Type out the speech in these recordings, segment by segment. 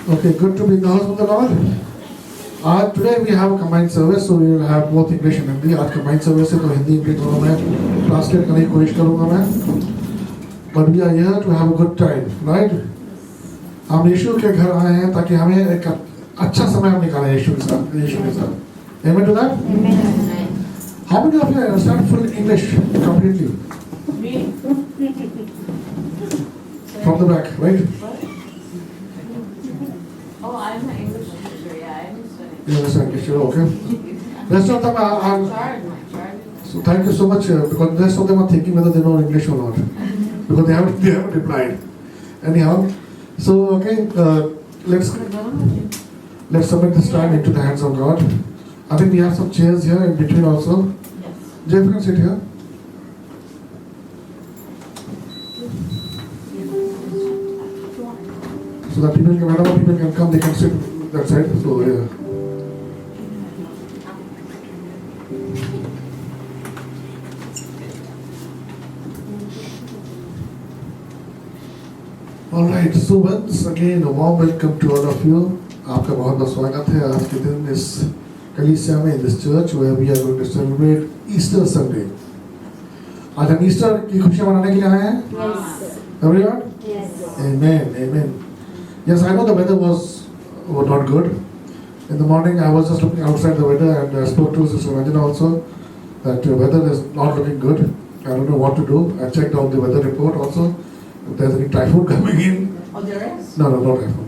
Okay, good to be in the house of the Lord. Today we have a combined service, so we will have both English and Hindi. आज combined service है तो Hindi English दोनों में translate करने की कोशिश करूँगा मैं. But we are here to have a good time, right? हम यीशु के घर आए हैं ताकि हमें एक अच्छा समय हम निकालें यीशु के साथ. Amen to that? Amen. How many of you understand full English completely? Me. From the back, right? Oh, I'm an English teacher. Yeah, I understand. You understand English, okay? Rest of them are Charge. so thank you so much because the rest of them are thinking whether they know English or not because they haven't replied. Anyhow, so okay, let's submit this time into the hands of God. I think we have some chairs here in between also. Yes. Jeff, you can sit here. So that whenever people can come, they can sit that side. So yeah. Alright, so once again a warm welcome to all of you. आपका बहुत बहुत स्वागत है आज के दिन इस कलीसिया में, in this church where we are going to celebrate Easter Sunday. आज हम ईस्टर की खुशियाँ मनाने के लिए आए हैं? Yes. Everyone? Yes. Amen, amen. Yes, I know the weather was not good. In the morning I was just looking outside the weather and I spoke to Sister Ranjana also that the weather is not looking good. I don't know what to do. I checked out the weather report also. If there's any typhoon coming in. Oh, there is? No typhoon.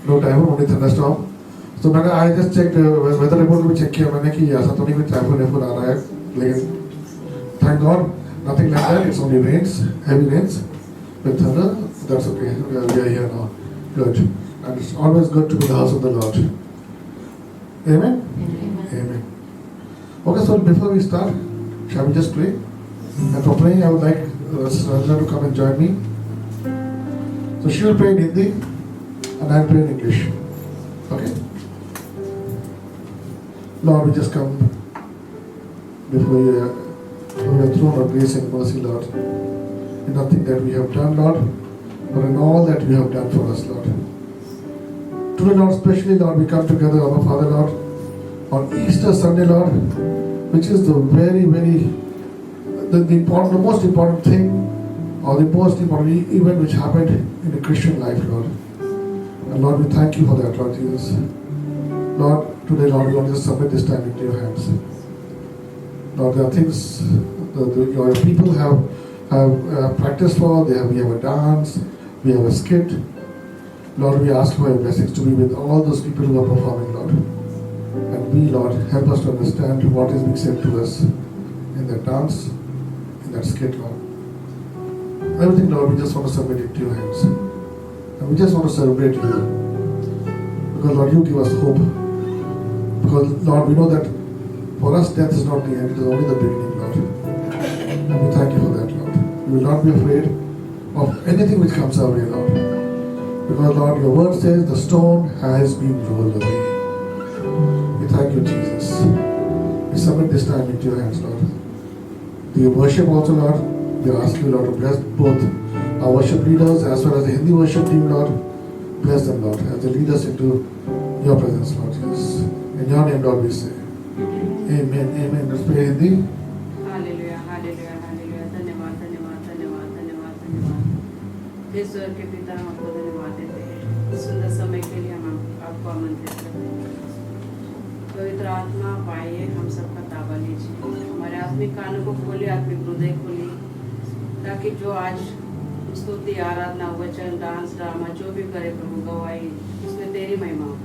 No typhoon, only thunderstorm. So I just checked weather report को भी check किया मैंने कि ऐसा तो नहीं कि typhoon आ रहा है, लेकिन thank God nothing like that. It's only rains, heavy rains with thunder. That's okay. We are here now. Good. And it's always good to be in the house of the Lord. Amen. Amen. Okay, so before we start, shall we just pray? And for praying, I would like Sister Ranjana to come and join me. So she will pray in Hindi and I will pray in English. Okay? Lord, we just come before your throne of grace and mercy, Lord. In nothing that we have done, Lord, but in all that you have done for us, Lord. Today, Lord, especially, Lord, we come together, our Father, Lord, on Easter Sunday, Lord, which is the very, very the most important thing or the most important event which happened in the Christian life, Lord. And Lord, we thank you for that, Lord Jesus. Lord, today, Lord, we want to just submit this time into your hands. Lord, there are things your people have practiced for. We have a dance, we have a skit. Lord, we ask for your blessings to be with all those people who are performing, Lord. And we, Lord, help us to understand what is being said to us in that dance, in that skit, Lord. Everything, Lord, we just want to submit it to your hands. And we just want to celebrate you. Because, Lord, you give us hope. Because, Lord, we know that for us death is not the end, it is only the beginning, Lord. And we thank you for that, Lord. We will not be afraid of anything which comes our way, Lord. Because, Lord, your word says the stone has been rolled away. We thank you, Jesus. We submit this time into your hands, Lord. The worship also, Lord, we ask you, Lord, to bless both our worship leaders as well as the Hindi worship team, Lord. Bless them, Lord, as they lead us into your presence, Lord. Yes. In your name, Lord, we say. Amen. Amen. Let's pray Hindi. Hallelujah. धन्यवाद। ईश्वर के पिता हम आपको धन्यवाद देते हैं इस सुंदर समय के लिए। हम आपको आमंत्रित करते हैं। पवित्र आत्मा पाइए, हम सबका ताबा लीजिए। हमारे आत्मिक कानों को खोलिए, आत्मिक हृदय खोलिए, ताकि जो आज स्तुति, आराधना, वचन, डांस, ड्रामा जो भी करे प्रभु गवाही, इसमें तेरी महिमा हो।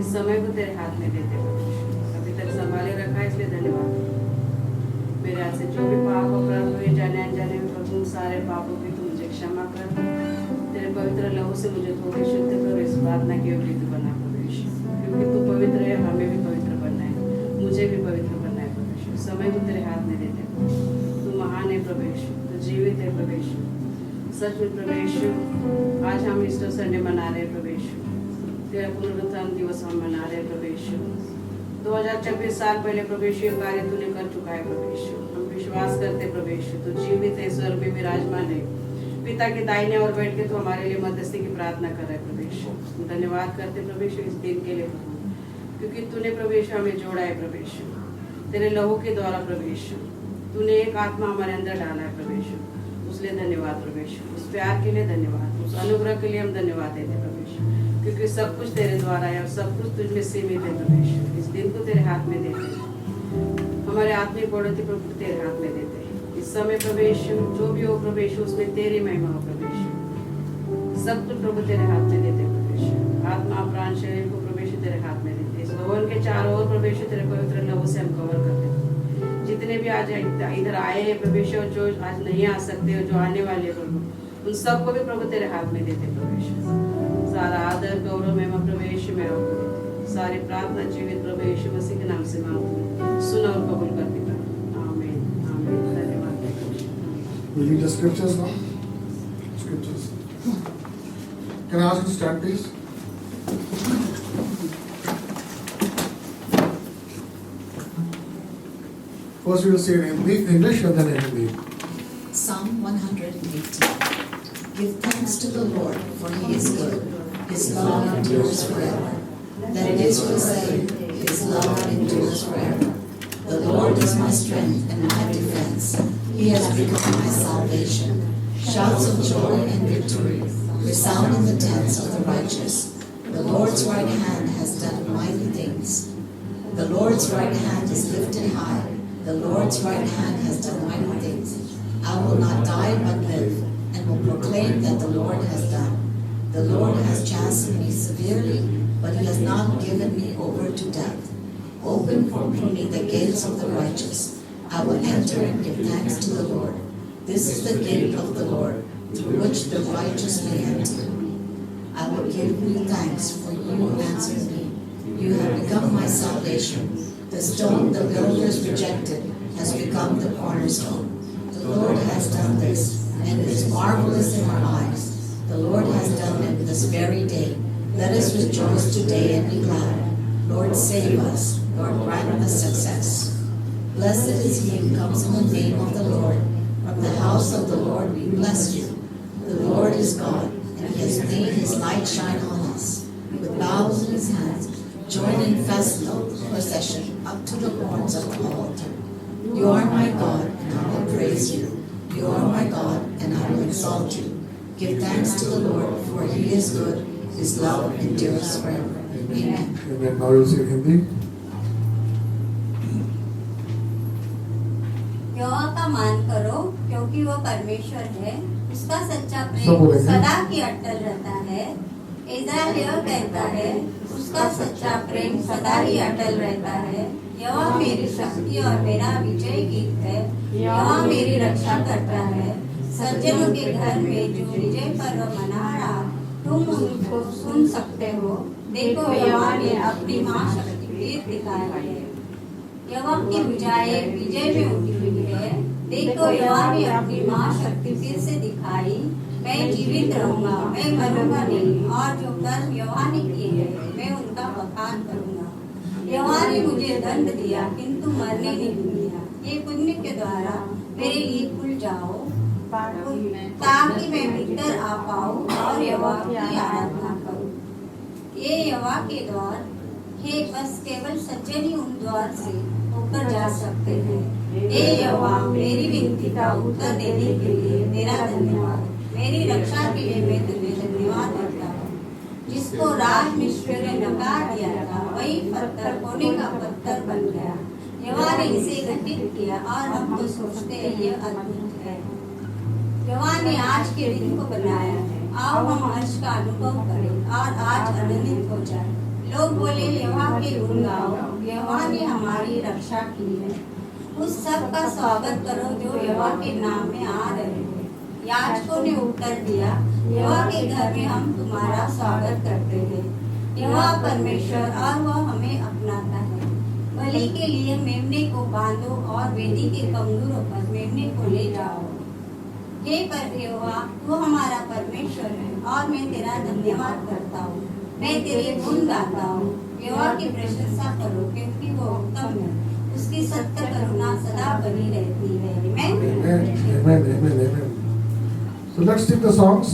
इस समय को तेरे हाथ में देते प्रभु, अभी तक संभाले रखा है, इसलिए धन्यवाद। मेरे हाथ से जो भी पाप अपराध हुए जाने अनजाने में प्रभु, सारे पापों की तू मुझे क्षमा कर। तेरे पवित्र लहू से मुझे थोड़ी शुद्ध कर, इस प्रार्थना के योग्य तू बना प्रवेश, क्योंकि तू पवित्र है, हमें भी पवित्र बनना है, मुझे भी पवित्र बनना है प्रवेश। समय को तेरे हाथ में देते तू महान है प्रवेश, तू जीवित है प्रवेश, सच में प्रवेश। आज हम ईस्टर संडे मना रहे प्रवेश, तेरा पुनरुत्थान दिवस हम मना रहे प्रवेश। 2026 साल पहले प्रवेश ये कार्य तूने कर चुका है प्रवेश। हम विश्वास करते प्रवेश, तू जीवित है, स्वर्ग में विराजमान है, पिता के दाहिने और बैठ के तू हमारे लिए मध्यस्थी की प्रार्थना कर रहे प्रभु। प्रभु यीशु। धन्यवाद करते प्रभु यीशु इस दिन के लिए प्रभु, क्योंकि तूने प्रभु यीशु हमें जोड़ा है प्रभु यीशु, तेरे लहू के द्वारा प्रभु यीशु। तूने एक आत्मा हमारे अंदर डाला है प्रभु यीशु, उसलिए धन्यवाद प्रभु यीशु। उस प्यार के लिए धन्यवाद, उस अनुग्रह के लिए हम धन्यवाद देते हैं प्रभु यीशु, क्योंकि सब कुछ तेरे द्वारा है और सब कुछ तुझ में सीमित है प्रभु यीशु। इस दिन को तेरे हाथ में देते हैं, हमारे आत्मिक बढ़ोतरी प्रभु तेरे हाथ में देते हैं। इस समय प्रभु यीशु जो भी हो प्रभु यीशु, उसमें तेरी महिमा हो प्रभु यीशु। सब कुछ प्रभु तेरे हाथ में देते हैं प्रभु यीशु। आत्मा प्राण शरीर को प्रभु यीशु तेरे हाथ में देते हैं। इस भवन के चारों ओर प्रभु यीशु तेरे पवित्र लहू से हम कवर करते हैं। जितने भी आज इधर आए हैं प्रभु यीशु, जो आज नहीं आ सकते हो, जो आने वाले प्रभु, उन सबको भी प्रभु तेरे हाथ में देते प्रभु यीशु। सारा आदर गौरव महिमा प्रभु यीशु में आपको देते हैं। सारी प्रार्थना जीवित प्रभु यीशु मसीह के नाम से मांगते हैं, सुन और कबूल कर पिता। आमीन आमीन। धन्यवाद। We read the scriptures now. Scriptures. Can I ask you to stand, please? First we will say in English and then in Hindi. Psalm 118. Give thanks to the Lord, for he is good. His love endures forever. Then Israel said, his love endures forever. The Lord is my strength and my defense. He has become my salvation. Shouts of joy and victory resound in the tents of the righteous. The Lord's right hand has done mighty things. The Lord's right hand is lifted high. The Lord's right hand has done mighty things. I will not die but live, and will proclaim that the Lord has done. The Lord has chastened me severely, but he has not given me over to death. Open for me the gates of the righteous. I will enter and give thanks to the Lord. This is the gate of the Lord, through which the righteous may enter. I will give you thanks, for you answered me. You have become my salvation. The stone the builders rejected has become the cornerstone. The Lord has done this, and it is marvelous in our eyes. The Lord has done it this very day. Let us rejoice today and be glad. Lord, save us. Lord, grant us success. Blessed is he who comes in the name of the Lord. From the house of the Lord we bless you. The Lord is God, and he has made his light shine on us. With boughs in his hands, join in festal procession up to the horns of the altar. You are my God, and I will praise you. You are my God, and I will exalt you. Give thanks to the Lord, for he is good. His love endures forever. Amen. Amen. Now you'll say in Hindi. यहोवा का मान करो, क्योंकि वो परमेश्वर है। उसका सच्चा सब प्रेम बोलेंगे। सदा की अटल रहता है। इज़राइल यह कहता है, उसका सच्चा प्रेम सदा ही अटल रहता है। यहोवा मेरी शक्ति और मेरा विजय गीत है। यहोवा मेरी रक्षा करता है। सज्जनों के घर में जो विजय पर्व मना रहा, तुम उनको सुन सकते हो। देखो, यहोवा ने अपनी महाशक्ति वीर दिखाया है। यहोवा की भुजाएं विजय में उठी हुई है। देखो, यहोवा ने अपनी महाशक्ति फिर से दिखाई। मैं जीवित रहूंगा, मैं मरूंगा नहीं, और जो कर्म यहोवा ने किए हैं मैं उनका बखान करूंगा। यहोवा ने मुझे दंड दिया, किंतु मरने नहीं दिया। ये पुण्य के द्वारा मेरे लिए खुल जाओ, ताकि मैं भीतर आ पाऊं और यहोवा की आराधना करूं। ये यहोवा के द्वार है, बस केवल सज्जन ही उन द्वार से होकर जा सकते हैं। हे यहोवा, मेरी विनती का उत्तर देने के लिए तेरा धन्यवाद। मेरी रक्षा के लिए मैं तुझे धन्यवाद करता हूँ। जिसको राज मिश्र ने नकार दिया था, वही पत्थर कोने का पत्थर बन गया। यहोवा ने इसे घटित किया, और हम तो सोचते हैं यह अद्भुत है। यहोवा ने आज के दिन को बनाया है। आओ हम हर्ष का अनुभव करें और आज आनंदित हो जाए। लोग बोले, यहोवा के गुण गाओ, यहोवा ने हमारी रक्षा की है। उस सब का स्वागत करो जो यहोवा के नाम में आ रहे हैं। याजकों ने उत्तर दिया, यहोवा के घर में हम तुम्हारा स्वागत करते हैं। यहोवा परमेश्वर, और वह हमें अपनाता है। बलि के लिए मेमने को बांधो और वेदी के कंगूरों पर मेमने को ले जाओ। हे यहोवा, तू हमारा परमेश्वर है, और मैं तेरा धन्यवाद करता हूँ। मैं तेरे गुण गाता हूँ। यहोवा की प्रशंसा करो, क्योंकि वो उत्तम है। उसकी सत्य करुणा सदा बनी रहती है। Amen. Amen. Amen. So let's sing the songs.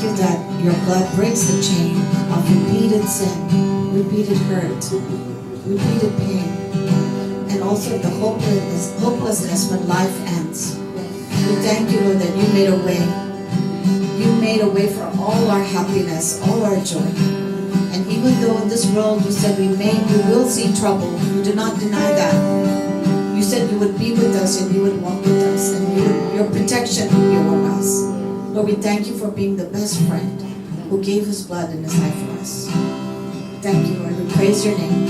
you that your blood breaks the chain of repeated sin, repeated hurt, repeated pain, and also the hopelessness when life ends. We thank you, Lord, that you made a way. You made a way for all our happiness, all our joy. And even though in this world you said we will see trouble, you do not deny that. You said you would be with us and you would walk with us and your protection would be on us. Lord, we thank you for being the best friend who gave his blood and his life for us. Thank you, Lord. We praise your name.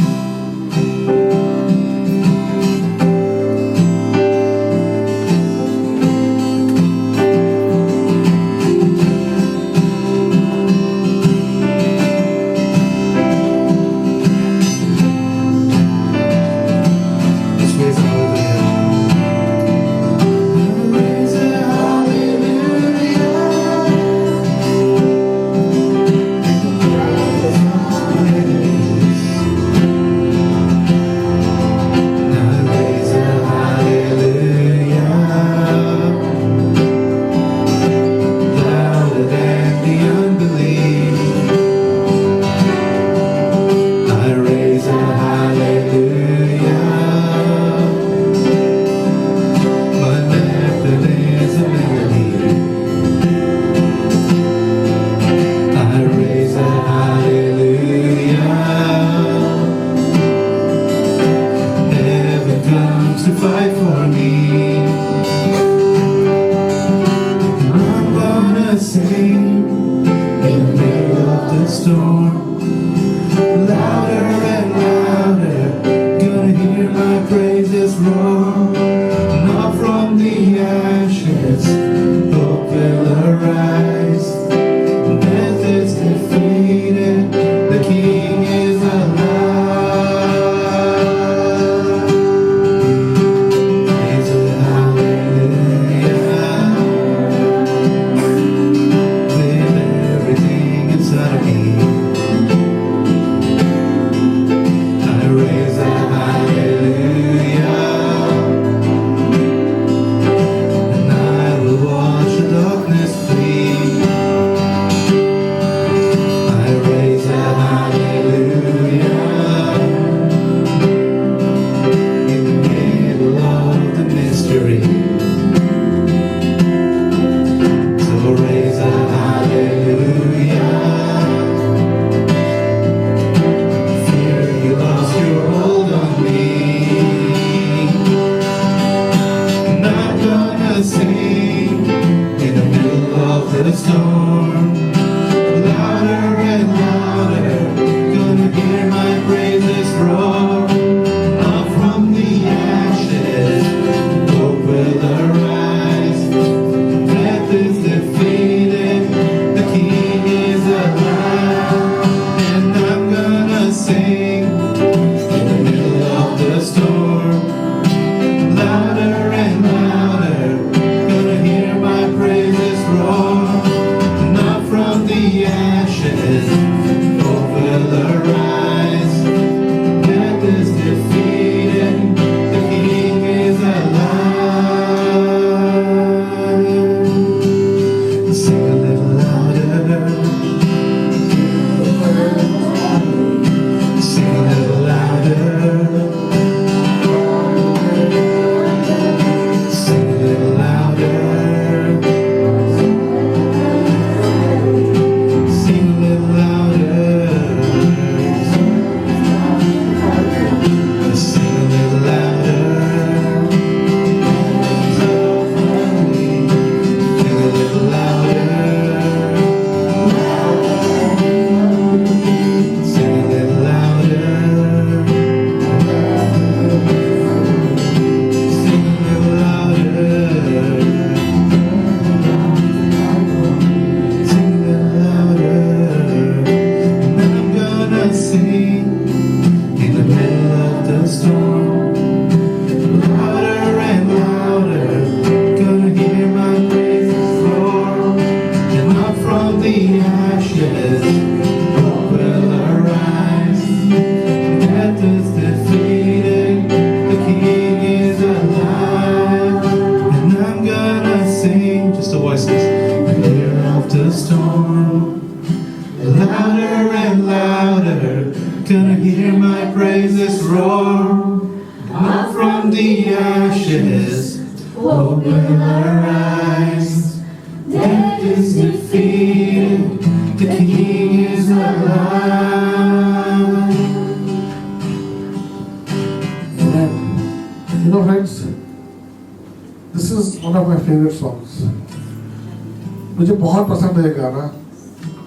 Just a voice says, the year of the storm. hear my praises roar. Up from the ashes, hope will arise. Death is defeated, the King is alive. Amen. You know, friends, this is one of my favorite songs. मुझे बहुत पसंद है ये गाना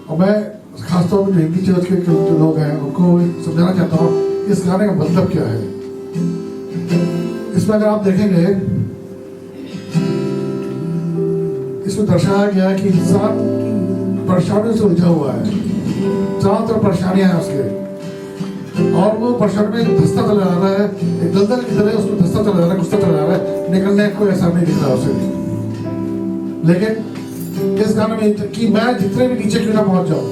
और मैं खासतौर पर जो हिंदी चर्च के जो लोग हैं उनको समझाना चाहता हूँ इस गाने का मतलब क्या है। इसमें अगर आप देखेंगे इसमें दर्शाया गया है कि इंसान परेशानियों से उलझा हुआ है, चारों तरफ परेशानियां हैं उसके और वो परेशानी में धंसता चला जा रहा है, एक दलदल की तरह उसमें धंसता चला जा रहा है, घुसता चला जा रहा है, निकलने को ऐसा नहीं दिख रहा उसे। लेकिन इस गाने में कि मैं जितने भी नीचे क्यों ना पहुंच जाऊं,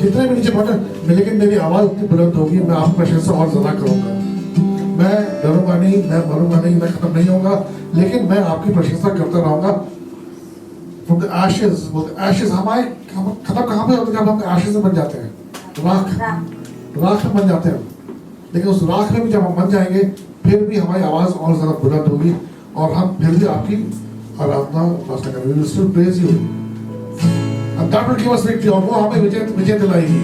जितने भी नीचे पहुंचे, लेकिन मेरी आवाज उतनी बुलंद होगी, मैं आपका प्रशंसा और ज्यादा करूंगा। मैं डरूंगा नहीं, मैं मरूंगा नहीं, मैं खत्म नहीं होगा, लेकिन मैं आपकी प्रशंसा करता रहूंगा। From the ashes, वो ashes हमारे खत्म कहाँ पे होते हैं जब हम ashes में बन जाते हैं, राख में बन जाते हैं। लेकिन उस राख में भी जब हम बन जाएंगे, फिर भी हमारी आवाज और ज्यादा बुलंद होगी और हम फिर भी आपकी आराधना उपासना करेंगे। We will still praise you, and that will give us victory। और वो हमें विजय दिलाएगी।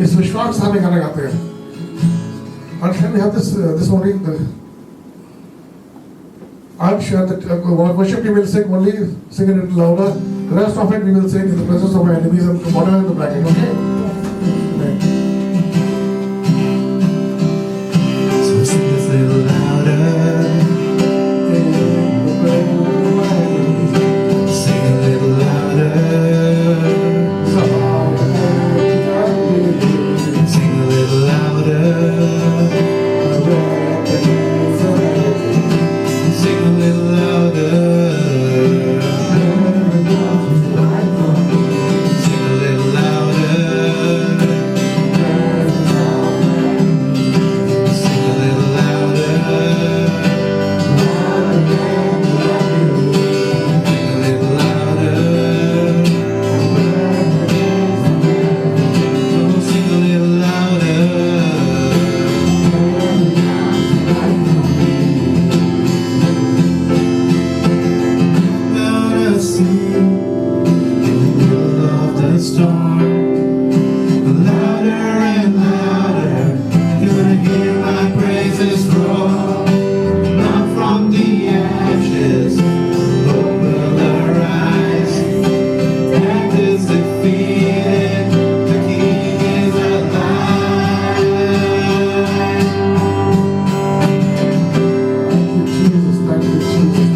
इस विश्वास से हमें गाना गाते हैं। And can we have this morning? I'm sure that worship we will sing only, sing it a little louder. The rest of it we will sing in the presence of our enemies and whatever in the bracket. Okay? Amen. So sing this a little louder. Sing a little louder. Sing a little louder. Sing a little louder. Sing a little louder. Sing a little louder. Sing a little louder. Oh, sing a little louder. About a sea in the middle of the storm, louder and louder, gonna hear my praises roar. Not from the ashes, hope will arise. Death is defeated, the King is alive. Jesus, thank you, Jesus.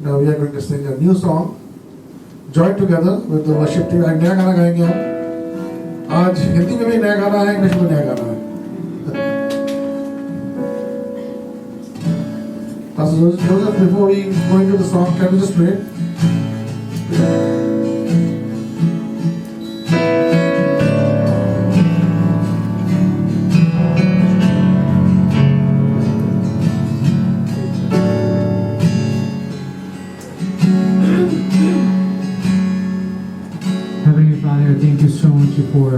Now we are going to sing a new song, join together with the worship team. एक नया गाना गाएंगे हम। आज हिंदी में भी नया गाना है, इंग्लिश में नया गाना है। Pastor Joseph, before we go into the song, can we just pray? Heavenly Father, thank you so much for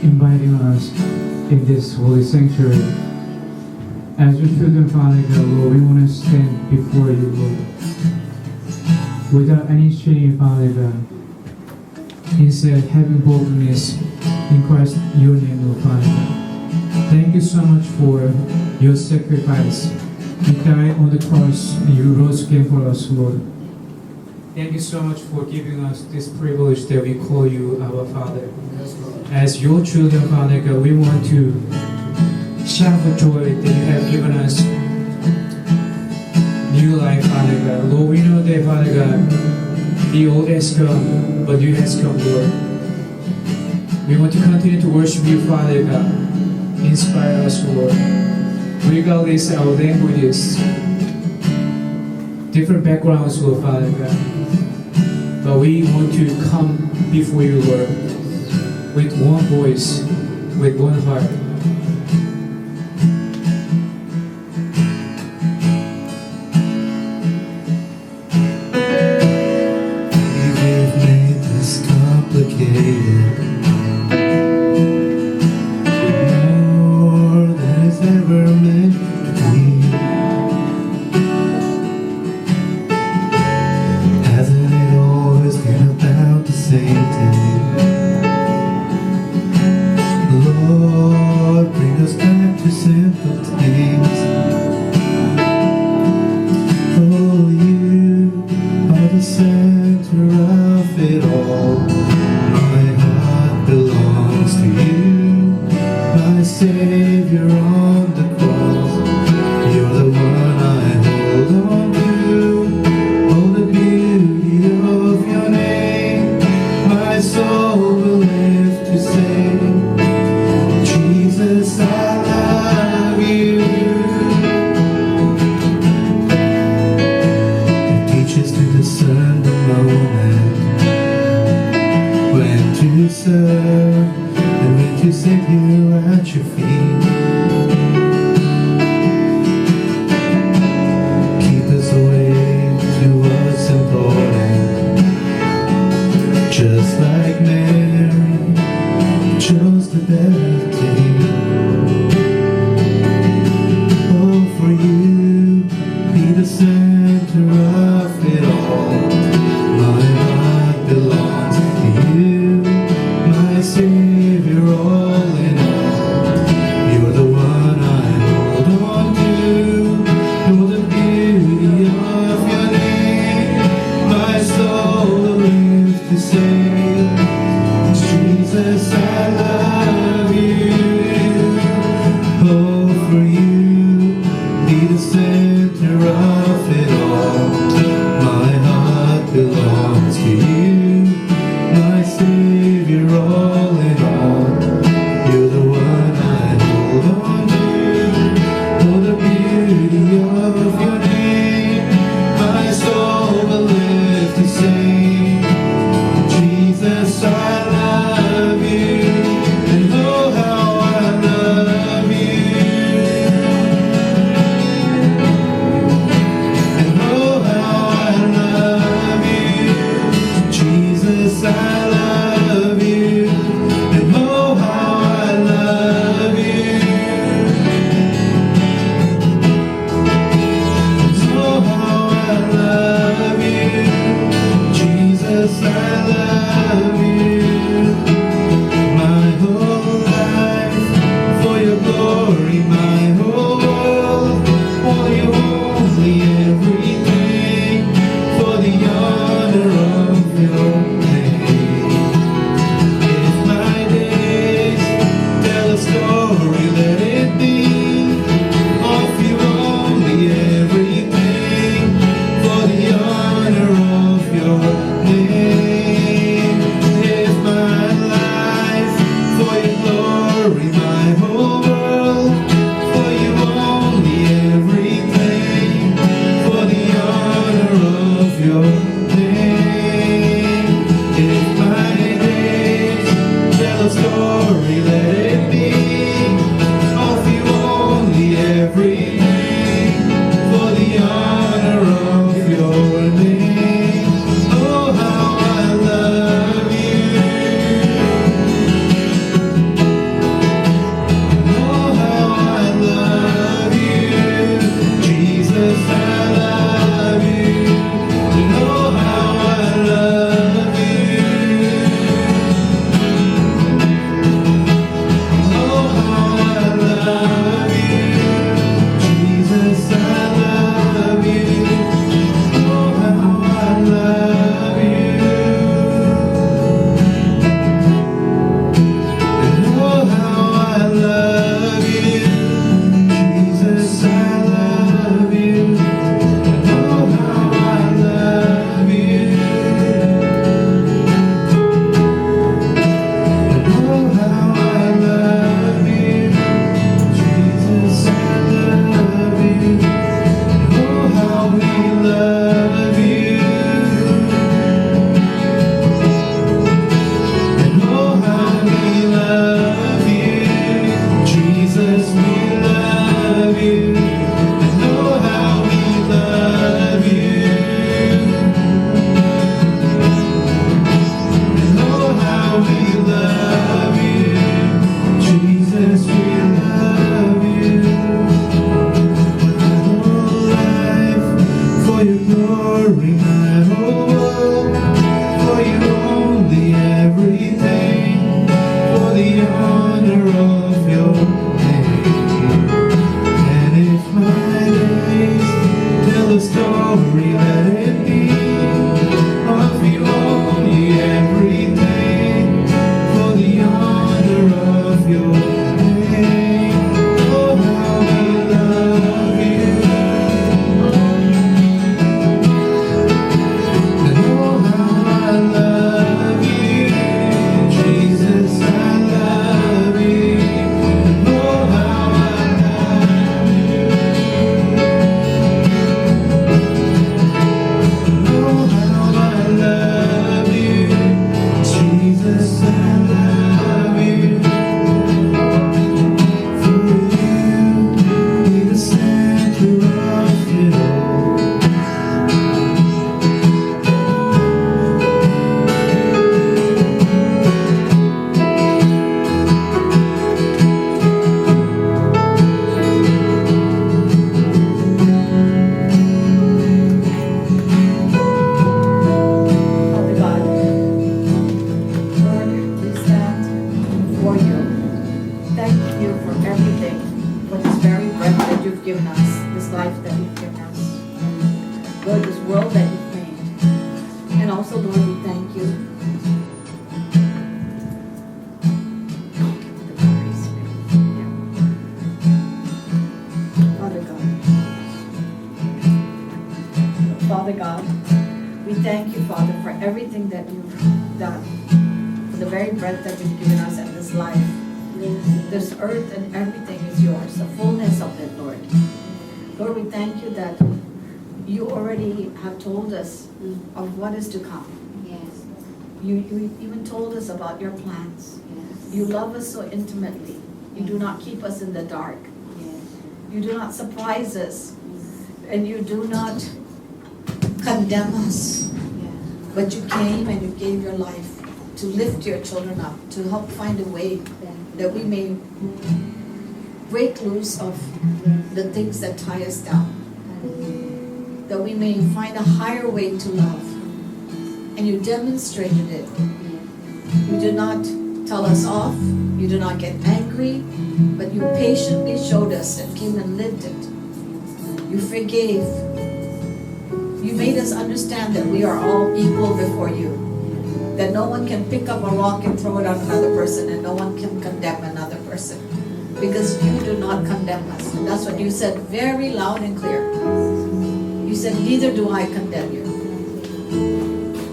inviting us in this holy sanctuary. As your children, Father God, Lord, we want to stand before you, Lord, without any shame, Father God. Instead, having boldness in Christ, your name, Lord, Father God. Thank you so much for your sacrifice. You died on the cross and you rose again for us, Lord. Thank you so much for giving us this privilege that we call you our Father. Yes, Lord. As your children, Father God, we want to shout for joy that you have given us new life, Father God. Lord, we know that, Father God, the old has come, but new has come, Lord. We want to continue to worship you, Father God. Inspire us, Lord. Regardless of our languages, different backgrounds, Lord, Father God. But we want to come before you, Lord, with one voice, with one heart. You give me complicated, more than it's ever meant to be. Hasn't it always been about the same thing? Lord, bring us back to simple things. Oh, you are the center of it all. My heart belongs to you, my Savior on the cross. You're the one I hold on to. Oh, the beauty of your name, my soul will live to sing. Jesus, I love you. You teach us to discern the moment when to serve and when to sit here at your feet. Keep us awake to what's important, just like Mary chose the better thing. Oh, for you be the center of it all. My heart belongs to you, my Savior, all in all. You're the one I hold on to. You're the beauty of your name. My soul will live to say, Jesus, I love you. Oh, for you be the center of it all. My heart belongs to you, my Savior, all in all. You're the one I hold on to. Oh, the beauty of your name. My soul will live to sing, Jesus, I love you. And oh, how I love you. And oh, how I love you. Jesus, I love you. And oh, how I love you. And oh, how I love you. Jesus, I love you. before you, thank you for everything, for this very breath that you've given us, this life that you've given us, Lord, this world that you've made. And also, Lord, we thank you for the Holy Spirit. Yeah. Father God, we thank you, Father, for everything that you've done, for the very breath that you've given us in this life. This earth and everything is yours, the fullness of it, Lord. Lord, we thank you that you already have told us of what is to come. Yes. You even told us about your plans. Yes. You love us so intimately. You do not keep us in the dark. Yes. You do not surprise us. And you do not Condemn us. Yes. But you came and you gave your life to lift your children up, to help find a way that we may break loose of the things that tie us down, that we may find a higher way to love. And you demonstrated it. You did not tell us off, you did not get angry, but you patiently showed us and came and lived it. You forgave. You made us understand that we are all equal before you. That no one can pick up a rock and throw it on another person, and no one can condemn another person. Because you do not condemn us. And that's what you said very loud and clear. You said, neither do I condemn you.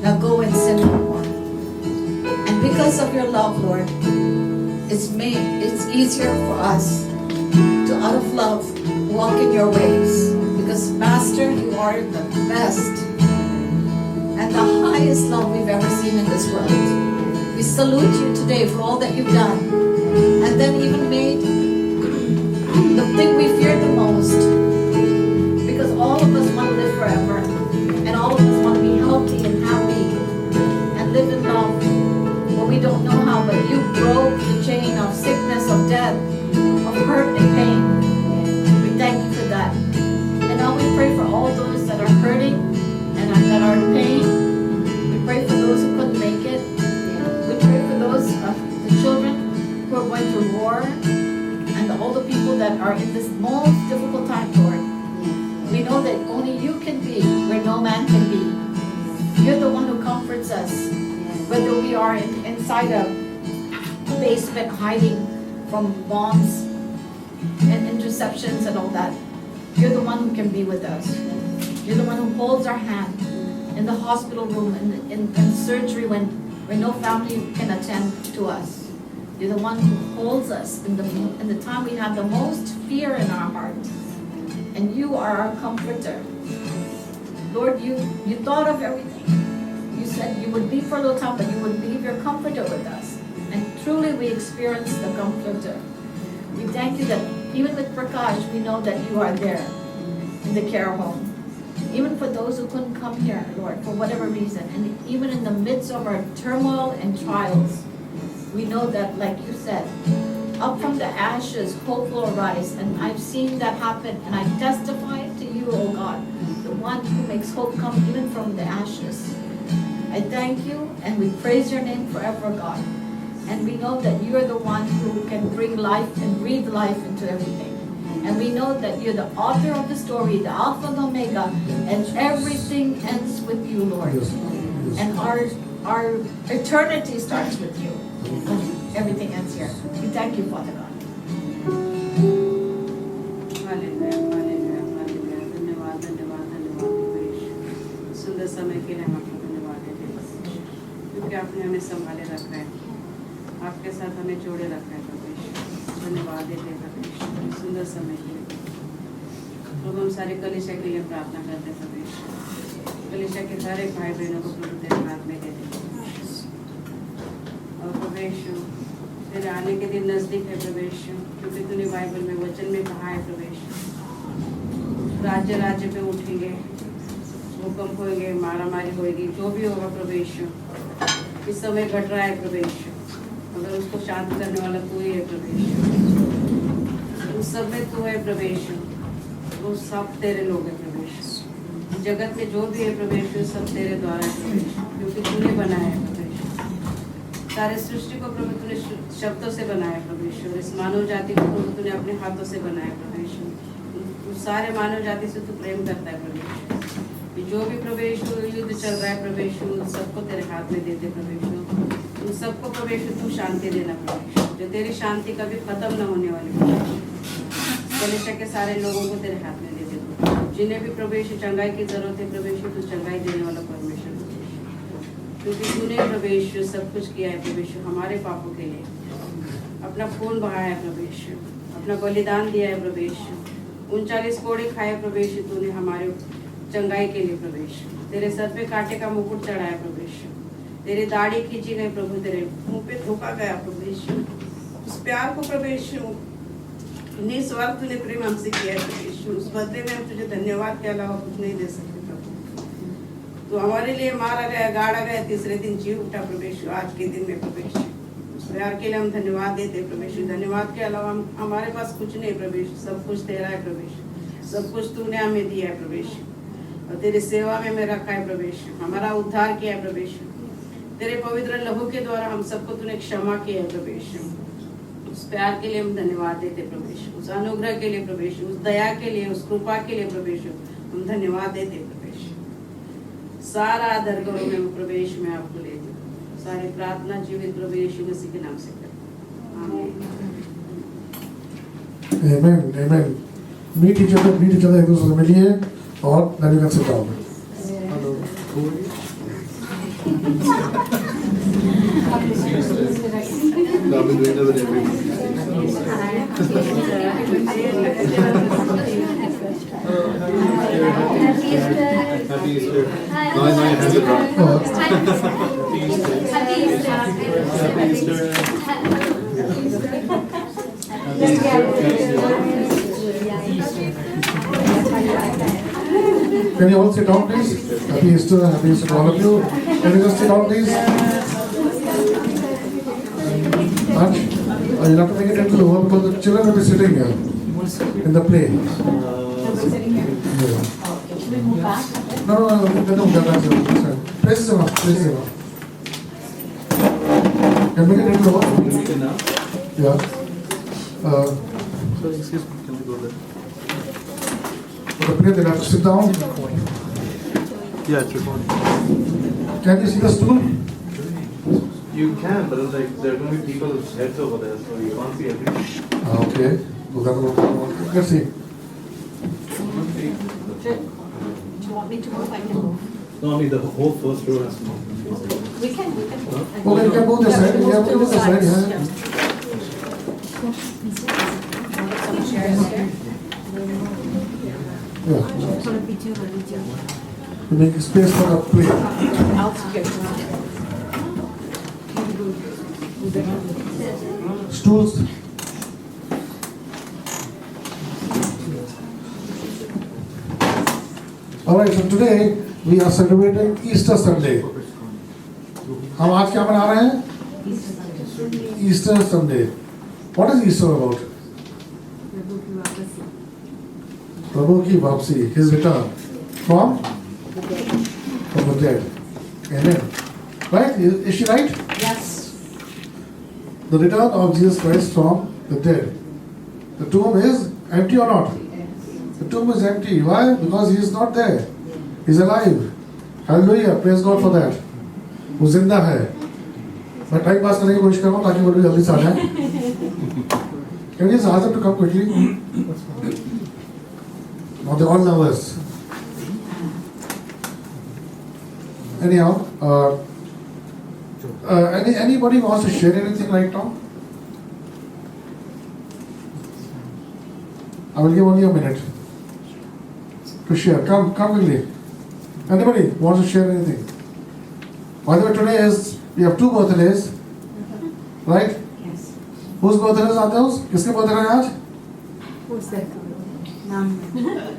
Now go and sin no more. And because of your love, Lord, it's easier for us to, out of love, walk in your ways. Because Master, you are the best and the highest love we've ever seen in this world. We salute you today for all that you've done. And then even made the thing we fear the most. Because all of us want to live forever. And all of us want to be healthy and happy. And live in love. But we don't know how. But you broke the chain of sickness, of death, of hurt and pain. We thank you for that. And now we pray for all those that are hurting and that are in pain. We pray for those who couldn't make it. We pray for those, the children who are going through war, and all the people that are in this most difficult time, Lord. We know that only you can be where no man can be. You're the one who comforts us, whether we are inside a basement hiding from bombs and interceptions and all that. You're the one who can be with us. You're the one who holds our hand in the hospital room, in surgery when no family can attend to us. You're the one who holds us in the time we have the most fear in our heart. And you are our comforter. Lord, you thought of everything. You said you would be for a little time, but you would leave your comforter with us. And truly we experience the comforter. We thank you that even with Prakash, we know that you are there in the care home. Even for those who couldn't come here, Lord, for whatever reason. And even in the midst of our turmoil and trials, we know that, like you said, up from the ashes, hope will arise. And I've seen that happen. And I testify to you, oh God, the one who makes hope come even from the ashes. I thank you and we praise your name forever, God. And we know that you are the one who can bring life and breathe life into everything. And we know that you're the author of the story, the Alpha and Omega, and everything ends with you, Lord. Yes. And our eternity starts with you. Everything ends here. We thank you, Father God. Hallelujah, hallelujah, hallelujah. धन्यवाद, धन्यवाद, धन्यवाद प्रभु यीशु। सुंदर समय के लिए हम आपको धन्यवाद देते हैं, क्योंकि आपने हमें संभाले रखा है, आपके साथ हमें जोड़े रखा है प्रभु यीशु। धन्यवाद देते हैं प्रभु यीशु, सुंदर समय के लिए। प्रभु हम सारे कलीसिया के लिए प्रार्थना करते हैं प्रभु यीशु। कलीसिया के सारे भाई बहनों को प्रभु तेरे हाथ में देते हैं और प्रभु यीशु, तेरे आने के दिन नजदीक है प्रभु यीशु, क्योंकि तूने बाइबल में वचन में कहा है प्रभु यीशु, राज्य राज्य पे उठेंगे, भूकंप होंगे, मारामारी होगी, जो भी होगा प्रभु यीशु, इस समय घट रहा है प्रभु यीशु, मगर उसको शांत करने वाला तू ही है प्रभु यीशु। उस सब में तू है प्रभु यीशु, वो सब तेरे लोग हैं प्रभु यीशु। जगत में जो भी है प्रभु यीशु, सब तेरे द्वारा है प्रभु यीशु, क्योंकि तूने बनाया है प्रभु यीशु। सारे सृष्टि को प्रभु तूने शब्दों से बनाया प्रभु ईश्वर, इस मानव जाति को प्रभु तूने अपने हाथों से बनाया प्रभु ईश्वर। सारे मानव जाति से तू प्रेम करता है प्रभु ईश्वर। जो भी प्रभु ईश्वर युद्ध चल रहा है प्रभु ईश्वर, सबको तेरे हाथ में देते प्रभु ईश्वर। उन सबको प्रभु ईश्वर तू शांति देना प्रभु ईश्वर, जो तेरी शांति कभी खत्म न होने वाली प्रभु ईश्वर। कलीसिया के सारे लोगों को तेरे हाथ में देते प्रभु, जिन्हें भी प्रभु ईश्वर चंगाई की जरूरत है प्रभु ईश्वर, तू चंगाई देने वाला परमेश्वर क्योंकि तूने प्रभु ईश्वर सब कुछ किया है प्रभु ईश्वर हमारे पापों के लिए, अपना खून बहाया है प्रभु ईश्वर, अपना बलिदान दिया है प्रभु ईश्वर, 39 कोड़े खाए प्रभु ईश्वर तूने हमारे चंगाई के लिए प्रभु ईश्वर। तेरे सर पे कांटे का मुकुट चढ़ाया प्रभु ईश्वर, तेरी दाढ़ी खींची गई प्रभु, तेरे मुंह पे थूका गया प्रभु ईश्वर। उस प्यार को प्रभु ईश्वर निस्वार्थ तूने प्रेम हमसे किया है प्रभु ईश्वर, उस बदले में हम तुझे धन्यवाद के अलावा कुछ नहीं दे सकते प्रभु। तो हमारे लिए मारा गया, गाड़ा गया, तीसरे दिन जी उठा प्रभु ईश्वर आज के दिन में प्रभु ईश्वर। उस प्यार के लिए हम धन्यवाद देते प्रभु ईश्वर। धन्यवाद के अलावा हमारे पास कुछ नहीं प्रभु ईश्वर, सब कुछ तेरा है प्रभु ईश्वर, सब कुछ तूने हमें दिया है प्रभु ईश्वर और तेरी सेवा में मैं रखा है प्रभु ईश्वर। हमारा उद्धार किया है प्रभु ईश्वर, तेरे पवित्र लहू के द्वारा हम सबको तूने क्षमा किया है प्रभु ईश्वर। उस प्यार के लिए हम धन्यवाद देते प्रभु ईश्वर, उस अनुग्रह के लिए प्रभु ईश्वर, उस दया के लिए, उस कृपा के लिए प्रभु ईश्वर हम धन्यवाद देते प्रभु ईश्वर। सारा आदर करो मैं प्रभु ईश्वर में आपको लेती हूँ। सारी प्रार्थना जीवित प्रभु यीशु मसीह के नाम से करते हैं। Amen, amen. Meet each other एक दूसरे से मिलिए और then you can sit down. I've been doing that with every Happy Easter. No, I have it right. Happy Easter. Can you all sit down, please? Happy Easter to all of you. Can you just sit down, please? And you'll have to make it a little over because the children will be sitting here in the play. Yeah. No, they don't get that. Places them up. Can you make it a little over? Yeah. Sorry, excuse me, can we go there? For the play, they'll have to sit down. Yeah, it's recording. Can you see the stool? You can, but it's like there are going to be people's heads over there, so you can't see everything. Okay. Well, let's see. Do you want me to move? I can move. No, I mean the whole first row has to move. We can. Okay, you can move this side. Yeah, move this side. Yeah. Some chairs here. Yeah. To make space for the play. I'll get Stools. Alright, so today we are celebrating Easter Sunday. हम आज क्या मना रहे हैं? Easter Sunday. What is Easter about? प्रभु की वापसी, His return from the dead. Amen. Right? Is she right? Yes. The return of Jesus Christ from the dead. The tomb is empty or not? The tomb is empty. Why? Because He is not there. He is alive. Hallelujah. Praise God for that. वो जिंदा है. मैं time pass करने की कोशिश कर रहा हूँ ताकि वो लोग जल्दी से आ जाएं. Can you just ask them to come quickly? Now they're all nervous. Anyhow, anybody wants to share anything right now? I will give only a minute to share. Come quickly. Anybody wants to share anything? By the way, we have 2 birthdays, right? Yes. Whose birthdays are those? किसके birthday है आज? Who's that? Nam.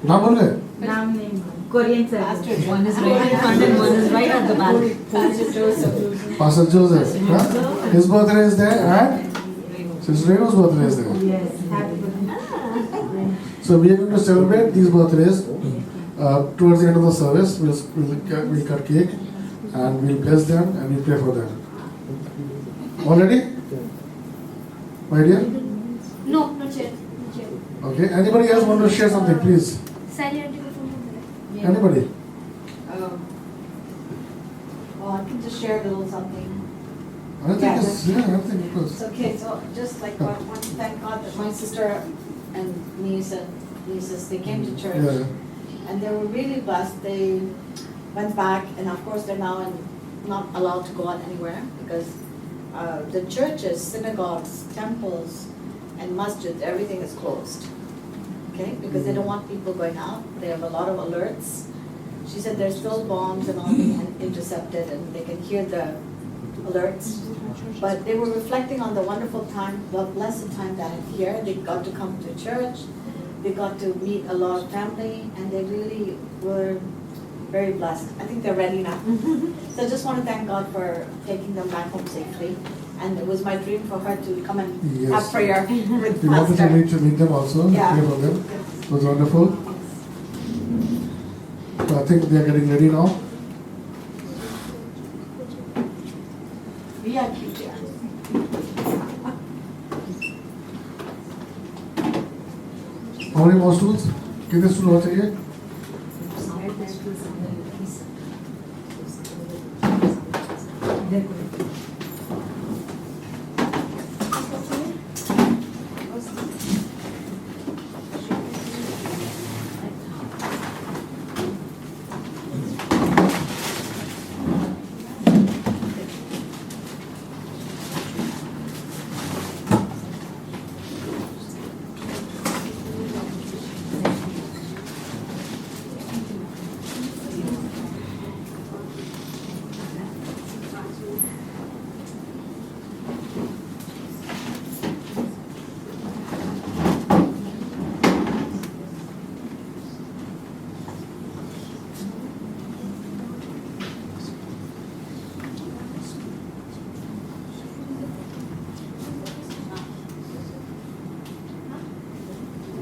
नाम बोल गए? Nam name. Korean sir. One is right in front and one is right at the back. Pastor Joseph. Pastor Joseph. Huh? His birthday is there and Sister Renu's birthday is there. Yes. Happy birthday. So we are going to celebrate these birthdays towards the end of the service. We'll cut cake and we'll bless them and we'll pray for them. Already? My dear? No, not yet. Okay. Anybody else want to share something, please? Sally aunty को phone कर Yeah. Anybody? Well, I can just share a little something. Anything, of course. It's okay, so just like I want to thank God that my sister and nieces, they came to church. Yeah. And they were really blessed. They went back, and of course they're now not allowed to go out anywhere because the churches, synagogues, temples, and masjids, everything is closed. Okay, because they don't want people going out. They have a lot of alerts. She said there's still bombs and all being intercepted, and they can hear the alerts. But they were reflecting on the wonderful time, the blessed time that here. They got to come to church. They got to meet a lot of family, and they really were very blessed. I think they're ready now. So I just want to thank God for taking them back home safely. And it was my dream for her to come and have Yes. prayer with We wanted to Pastor. meet them also. Yeah. Pray for them. It was wonderful. So I think they are getting ready now. We are cute, yeah. How many more stools? कितने stool और चाहिए?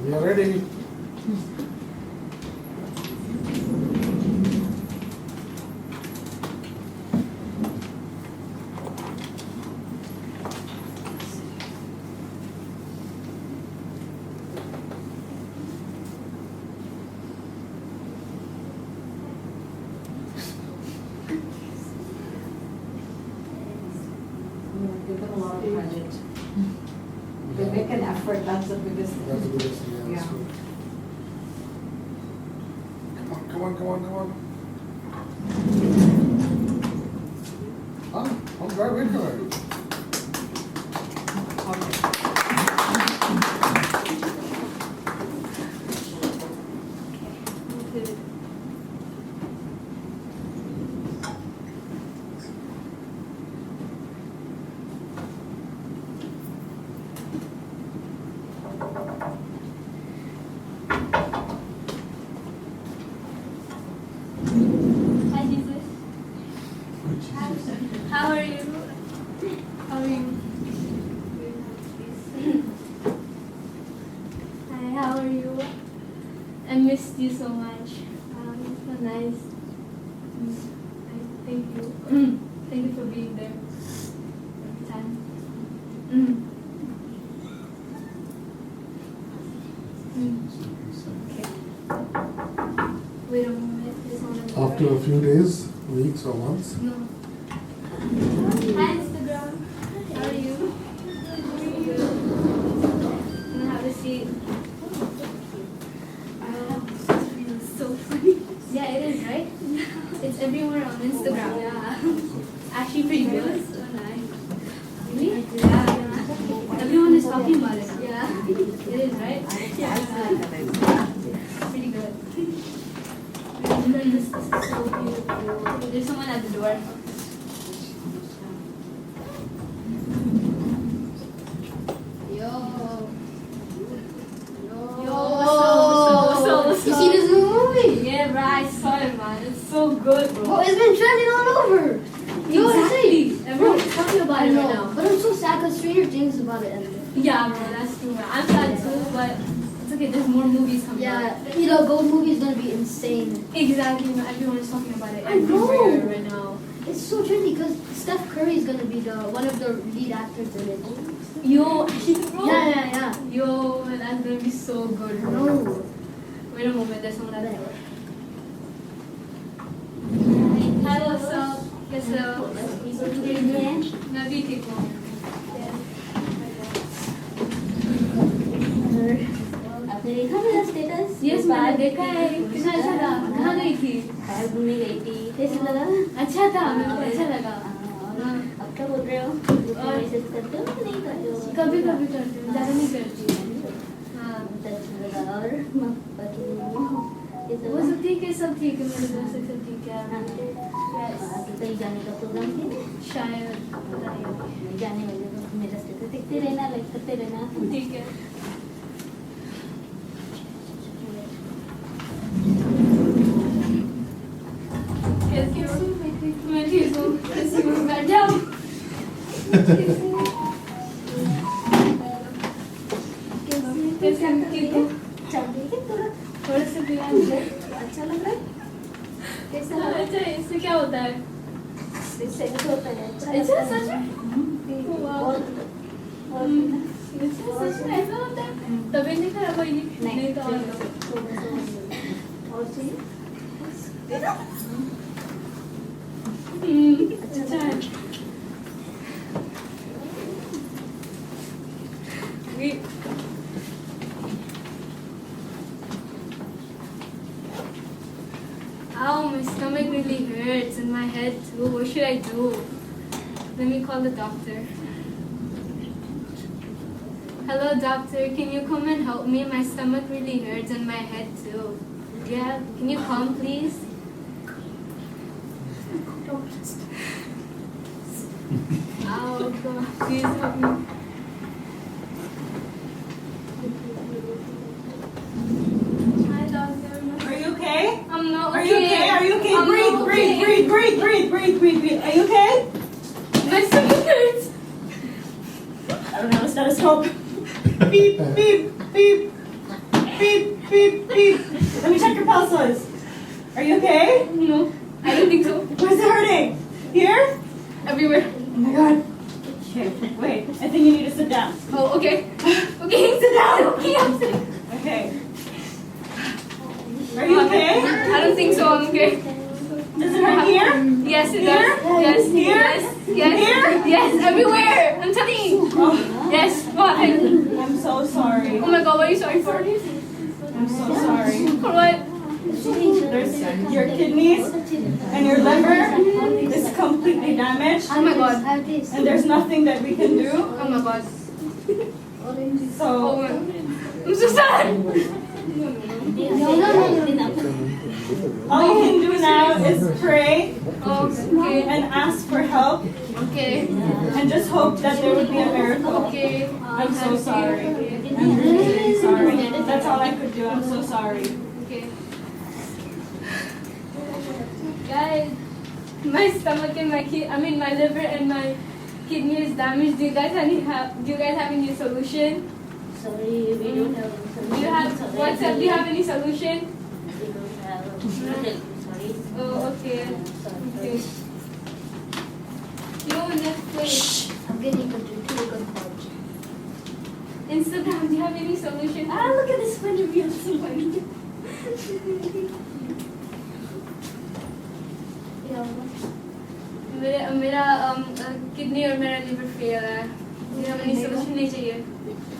We are ready. Give them a lot of credit. They make an effort, that's the biggest thing. That's the biggest thing. Yeah. Yeah. That's good. Come on, come on, come on, come on. I'm glad wait for it. Hi Jesus. How are you? How are you? Hi, how are you? I missed you so much. It's so nice. Thank you. Thank you for being there every time. Okay. Wait a moment. This one. After a few days, weeks or months. No. Hi Instagram. How are you? Good. Can I have a seat? This feels so funny. Yeah, it is, right? It's everywhere on Instagram. Yeah. Actually pretty good. So nice. Really? Yeah. Everyone is talking about it. Yeah. It is, right? Yeah. Pretty good. This is so beautiful. There's someone at the door. What's up? You see this new movie? Yeah, bro, I saw it, man. It's so good, bro. Oh, it's been trending all over. You know what I'm saying? Exactly. Everyone's talking about I it know, right now. but I'm so sad because Stranger Things is about to end. Yeah, bro, that's true, man. I'm sad too, but it's okay. There's more movies coming out. Yeah, you know, Gold movie is gonna be insane. Exactly, man. Everyone is talking about it I know. everywhere right now. It's so trendy because Steph Curry is gonna be one of the lead actors in it. Yo, actually, Yeah. Yo, that's gonna be so good. No. Wait a moment, there's someone at the door. Hi, what's up? कैसे हो? मैं भी ठीक हूँ. आपने देखा मेरा status? Yes, मैंने देखा है. कितना अच्छा था. कहाँ गई थी? बाहर घूमने गई थी. कैसा लगा? अच्छा था. मेरे को अच्छा लगा. अब क्या बोल रहे हो? मैसेज करते हो कि नहीं करते हो? कभी कभी करती हूँ, ज़्यादा नहीं करती. हाँ. अच्छा लगा. और बाकी वो सब ठीक है, सब ठीक है. मेरे दोस्त सब ठीक है. आगे कहीं जाने का प्रोग्राम है? शायद पता नहीं. जाने वाले तो मेरा स्टेटस देखते रहना, लाइक करते रहना. ठीक है. कैसी हो? मैं ठीक हूँ. कैसी हो? बैठ जाओ. कैसे हम ठीक हो? थोड़ा सा पिला मुझे. अच्छा लग रहा है? कैसा लग रहा है? अच्छा, इससे क्या होता है? इससे कुछ होता है? अच्छा अच्छा, लगता है? सच में? और अच्छा, सच में ऐसा होता है? तबीयत नहीं खराब होगी? नहीं तो और चाहिए? अच्छा है. Ow, my stomach really hurts and my head too. What should I do? Let me call the doctor. Hello, doctor. Can you come and help me? My stomach really hurts and my head too. Yeah, can you come, please? Ow, God, please help me. Hi, doctor. Are you okay? I'm not Are okay. you okay? Are you okay? I'm Breathe, not breathe, okay. breathe, breathe, breathe, breathe, breathe, breathe. Are you okay? My stomach hurts. I don't have a stethoscope. Beep, beep, beep, beep, beep, beep. Let me check your pulses. Are you okay? No, I don't think so. Where's it hurting? Here? Everywhere. Oh my god. Okay, wait. I think you need to sit down. Oh, okay. Okay, Sit down. okay, I'm sitting. Okay. Are you okay? I don't think so. I'm okay. Does it hurt here? Yes, it Here? does. Yes, Here? yes, yes, Here? yes, everywhere. I'm telling you. Oh, Yes, what happened? I'm so sorry. Oh my God, what are you sorry for? I'm so sorry. For what? There's your kidneys and your liver is completely damaged. Oh my God. And there's nothing that we can do. Oh my God. Oh So my. I'm so sad. all you can do now is pray Okay. and ask for help Okay. and just hope that there would be a miracle. Okay. I'm so sorry. Okay. I'm really sorry. That's all I could do. I'm so sorry. Okay. Guys, my stomach and my liver and my kidney is damaged. Do you guys have any solution? Sorry, we don't have. Do you have WhatsApp? Do you have any solution? We don't have. Sorry. Oh, okay. Okay. Yo, Netflix. I'm getting a couch. Instagram. Do you have any solution? Ah, look at this funny reel. So funny. मेरा kidney और मेरा liver fail है. मुझे अपनी solution नहीं चाहिए.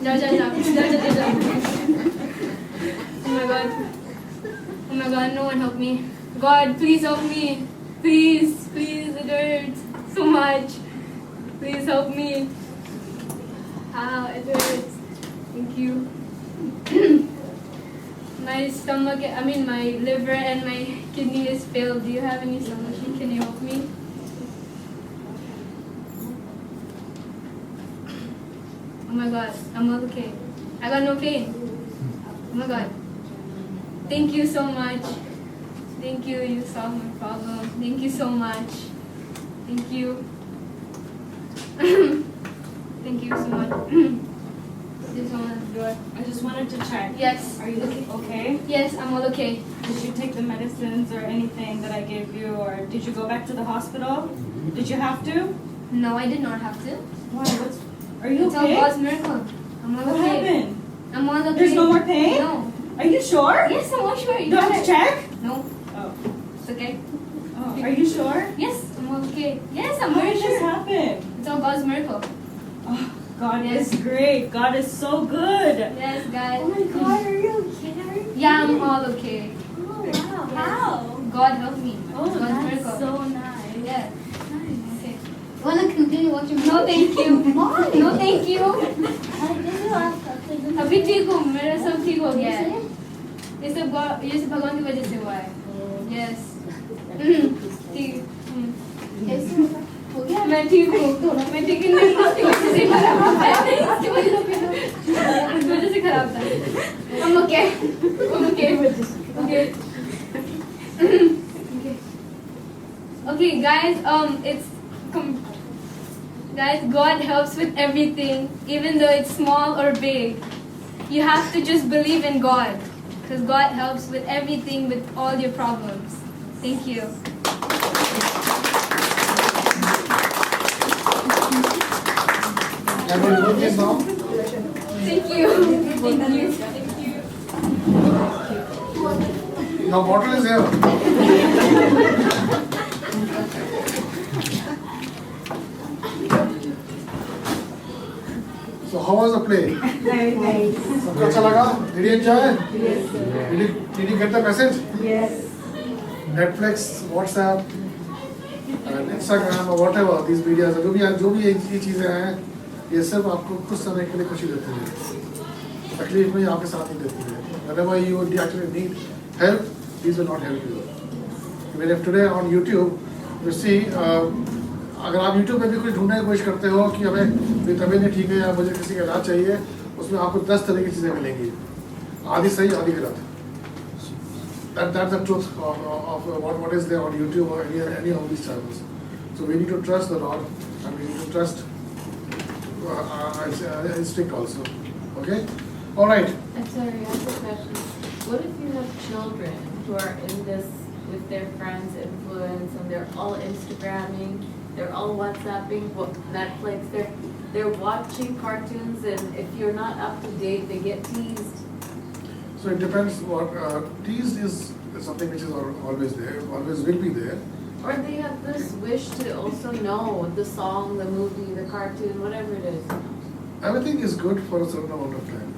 जाओ. Oh my God, no one help me. God, please help me. Please, it hurts so much. Please help me. Ow, it hurts. Thank you. My liver and my kidney is failed. Do you have any solution? Can you help me? Oh my God, I'm all okay. I got no pain. Oh my God. Thank you so much. Thank you, you solved my problem. Thank you so much. Thank you. Thank you so much. This one is good. I just wanted to check. Yes. Are you okay? Yes, I'm all okay. Did you take the medicines or anything that I gave you, or did you go back to the hospital? Did you have to? No, I did not have to. Why? Are you It's all okay? God's miracle. I'm all What okay. happened? I'm all okay. There's no more pain? No. Are you sure? Yes, I'm all sure. You Do I got have it. to check? No, Oh. it's okay. Oh. Are you sure? Yes, I'm all okay. Yes, I'm How very did this sure. happen? It's all God's miracle. Oh, God Yes. is great. God is so good. Yes, guys. Oh my God, are you okay? Yeah, I'm all okay. Oh wow. How? God helped me. Oh, It's God's that's miracle. so nice. Yeah. Nice. Okay. Wanna continue watching? No, thank you. No, thank you. अभी ठीक हूँ, मेरा सब ठीक हो गया है. ये सब भगवान की वजह से हुआ है. Yes. ठीक. हो गया? मैं ठीक हूँ. मैं ठीक नहीं हूँ. इसकी वजह से खराब था. इसकी वजह से खराब था. I'm okay. I'm okay. Okay. Okay, guys. Guys, God helps with everything, even though it's small or big. You have to just believe in God, because God helps with everything, with all your problems. Thank you. Can we remove this now? Thank you. Thank you. Thank you. Your bottle is here. So how was the play? Very nice. सबको अच्छा लगा? Did you enjoy? Yes. Did you get the message? Yes. Netflix, WhatsApp, Instagram or whatever these videos जो भी ये चीजें हैं, ये सब आपको कुछ समय के लिए खुशी देती है. तकलीफ में आपके साथ ही देती है. Whenever you actually need help, these will not help you. Even if today on YouTube, you see, अगर आप YouTube में भी कुछ ढूंढने की कोशिश करते हो कि हमें मेरी तबीयत नहीं ठीक है या मुझे किसी का इलाज चाहिए, उसमें आपको 10 तरह की चीज़ें मिलेंगी. आधी सही, आधी गलत. That's the truth of what is there on YouTube or any of these channels. So we need to trust the Lord and we need to trust instinct also. Okay? All right. I'm sorry, I have a question. What if you have children who are in this with their friends' influence and they're all Instagramming, they're all WhatsApping, Netflix, they're watching cartoons, and if you're not up to date, they get teased. So it depends what tease is something which is always there, always will be there. Or they have this wish to also know the song, the movie, the cartoon, whatever it is. Everything is good for a certain amount of time.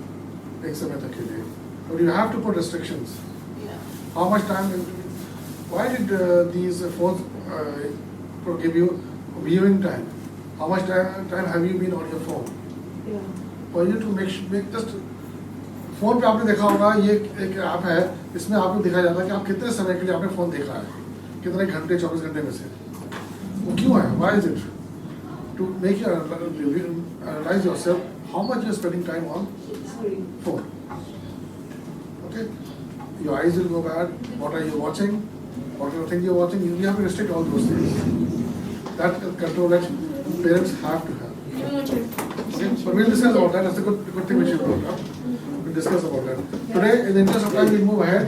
एक समय तक के लिए. But you have to put restrictions. Yeah. How much time? Why did these phones give you viewing time? How much time have you been on your phone? Yeah. For you to make just phone पे आपने देखा होगा ये एक app है, इसमें आपको दिखाया जाता है कि आप कितने समय के लिए आपने फोन देखा है, कितने घंटे 24 घंटे में से. वो क्यों है? Why is it? To make you realize yourself how much you're spending time on phone. Okay? Your eyes will go bad. What are you watching? What are the things you're watching? You have to restrict all those things. That control that parents have to have. Okay? But we'll discuss about that. That's a good thing which you brought up. We'll discuss about that. Today, in the interest of time, we'll move ahead.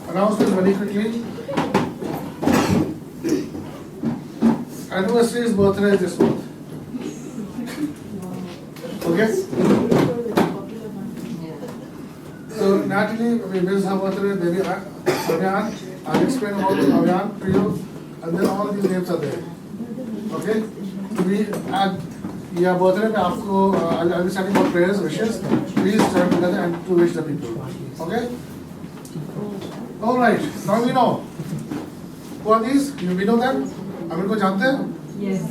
Announcements very quickly. Anniversary's birthday is this month. Okay? So Natalie, we wish her birthday, baby Avyan. I'll explain about Avyan to you, and then all these names are there. Okay? So we add your birthday पे आपको I'll be sending out prayers, wishes. Please join together and to wish the people. Okay? All right. Now we know. Who are these? We know them. हम इनको जानते हैं? Yes.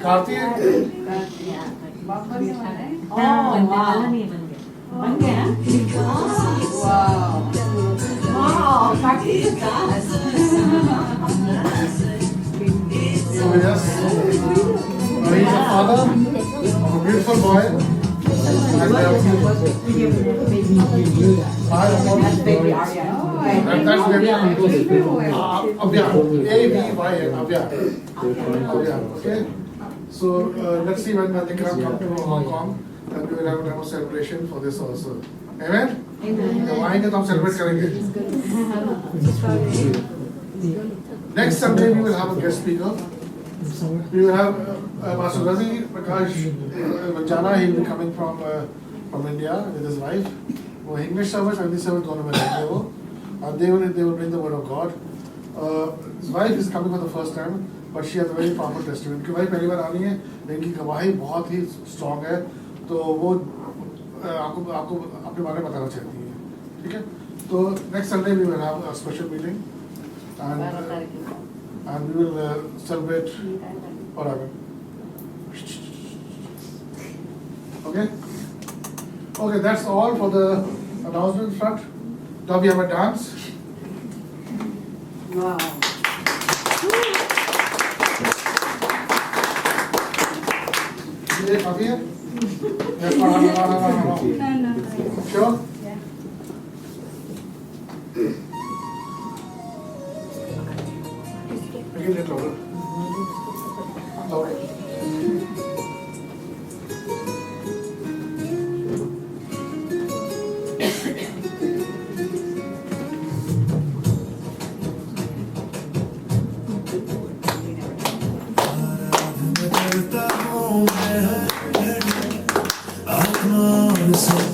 Kartik. बन गया? Wow, practice is fast. So yes, he's a father of a beautiful boy. And that's baby Avyan. A-V-Y-N, Avyan. Okay. So let's see when they come to Hong Kong. and we will have a celebration for this also. Amen? जब आएंगे तो हम celebrate करेंगे. Next Sunday we will have a guest speaker. We will have Pastor Ravi Prakash Vanjana. He will be coming from India with his wife. वो English service and Hindi service दोनों में रहेंगे वो. And they will bring the word of God. His wife is coming for the first time, but she has a very powerful testimony. उनकी wife पहली बार आनी है, इनकी गवाही बहुत ही strong है, तो वो आपको अपने बारे में बताना चाहती है, ठीक है? तो next Sunday we will have a special meeting, and we will celebrate whatever. Okay? Okay, that's all for the announcement front. Now we have a dance. Wow. Is it coffee here? Yes, no. Sure? Yeah. Make it louder. Louder.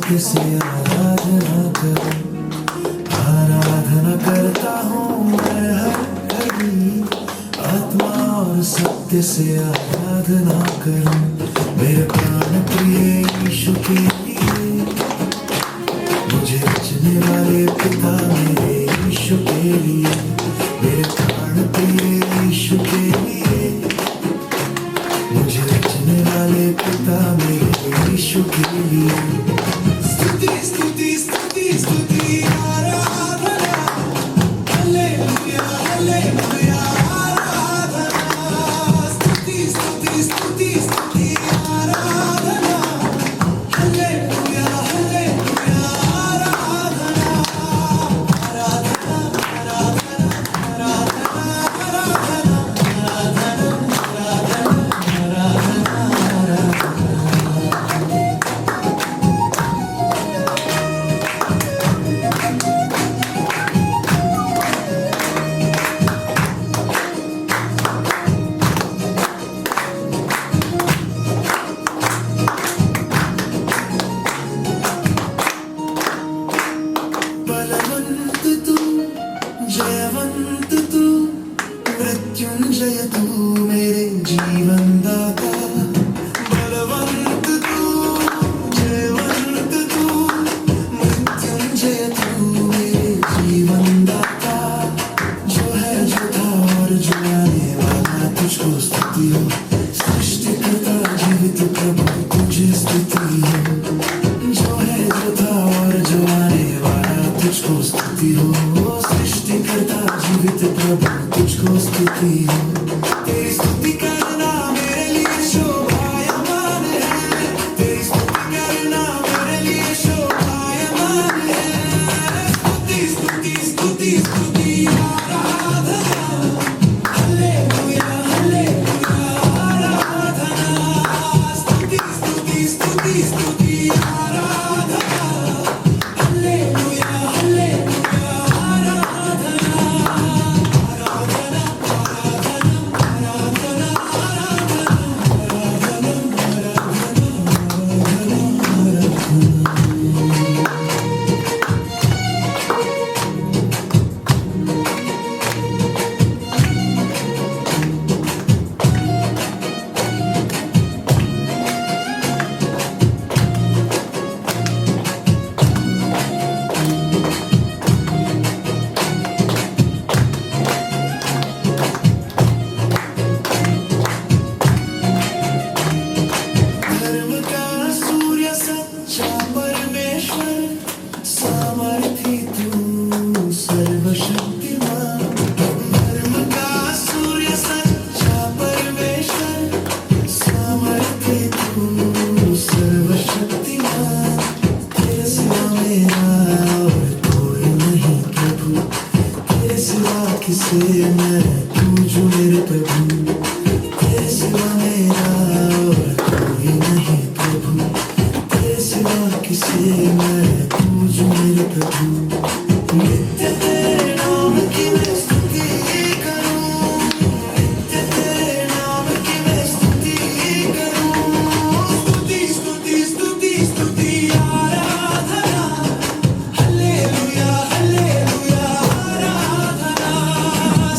से आराधना करता हूँ मैं हर घड़ी, आत्मा और सत्य से आराधना करूँ मेरे प्राण प्रिय यीशु के लिए, मुझे रचने वाले पिता मेरे यीशु के लिए, मेरे प्राण प्रिय यीशु के लिए, मुझे रचने वाले पिता मेरे यीशु के लिए। स्तुति स्तुति स्तुति स्तुति आराधना, हालेलुया हालेलुया आराधना, स्तुति स्तुति स्तुति स्तुति आराधना, हालेलुया हालेलुया आराधना, आराधना आराधना आराधना जयवंत तू, मृत्युंजय तू मेरे जीवन दाता, बलवंत तू, जयवंत तू, मृत्युंजय तू मेरे जीवन दाता, जो है जो था और जो आने वाला तुझको स्तुति हो, सृष्टिकर्ता जीवित प्रभु तुझे स्तुति हो, जो है जो था और जो आने वाला तुझको स्तुति हो, सृष्टिकर्ता जीवित प्रभु तुझको स्तुति हो, तेरी स्तुति करना मेरे लिए शोभायमान है, तेरी स्तुति करना मेरे लिए शोभायमान है, स्तुति स्तुति स्तुति स्तुति आराधना, हालेलुया हालेलुया आराधना, स्तुति स्तुति स्तुति स्तुति आराधना, हालेलुया हालेलुया धर्म का सूर्य सच्चा परमेश्वर, सामर्थी तू सर्वशक्तिमान, धर्म का सूर्य सच्चा परमेश्वर, सामर्थी तू सर्वशक्तिमान, तेरे सिवा मेरा और कोई नहीं प्रभु, तेरे सिवा किसे मैं पूजूं मेरे प्रभु, तेरे सिवा मेरा और कोई नहीं प्रभु, किसे मैं पूजूं मेरे प्रभु नित्य तेरे नाम की मैं स्तुति करूं नित्य तेरे नाम की मैं स्तुति करूं स्तुति स्तुति स्तुति स्तुति आराधना हालेलुया हालेलुया आराधना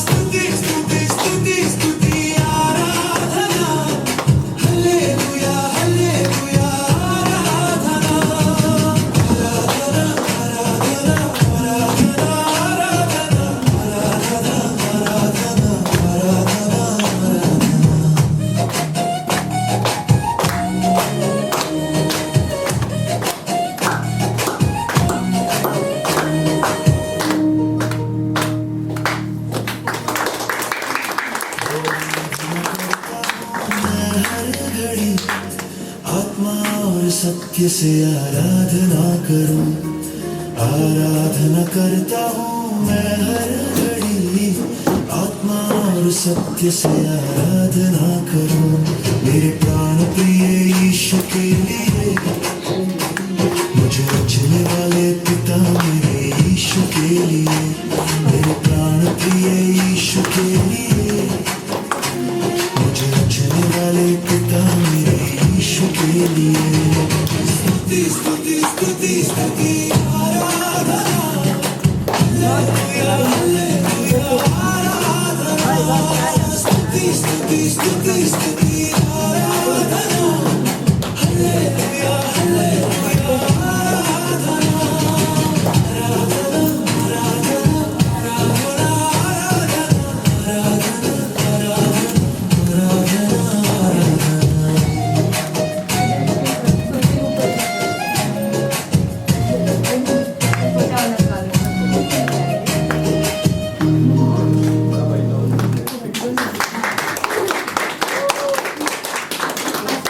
स्तुति स्तुति स्तुति स्तुति आराधना हालेलुया हालेलुया आत्मा और सत्य से आराधना करूं आराधना करता हूँ मैं हर घड़ी आत्मा और सत्य से आराधना करूं मेरे प्राण प्रिय यीशु के लिए मुझे रचने वाले पिता मेरे यीशु के लिए मेरे प्राण प्रिय यीशु के लिए मुझे रचने वाले पिता मेरे यीशु के लिए स्तुति स्तुति स्तुति स्तुति आराधना हालेलुया हालेलुया आराधना स्तुति स्तुति स्तुति स्तुति आराधना hallelujah hallelujah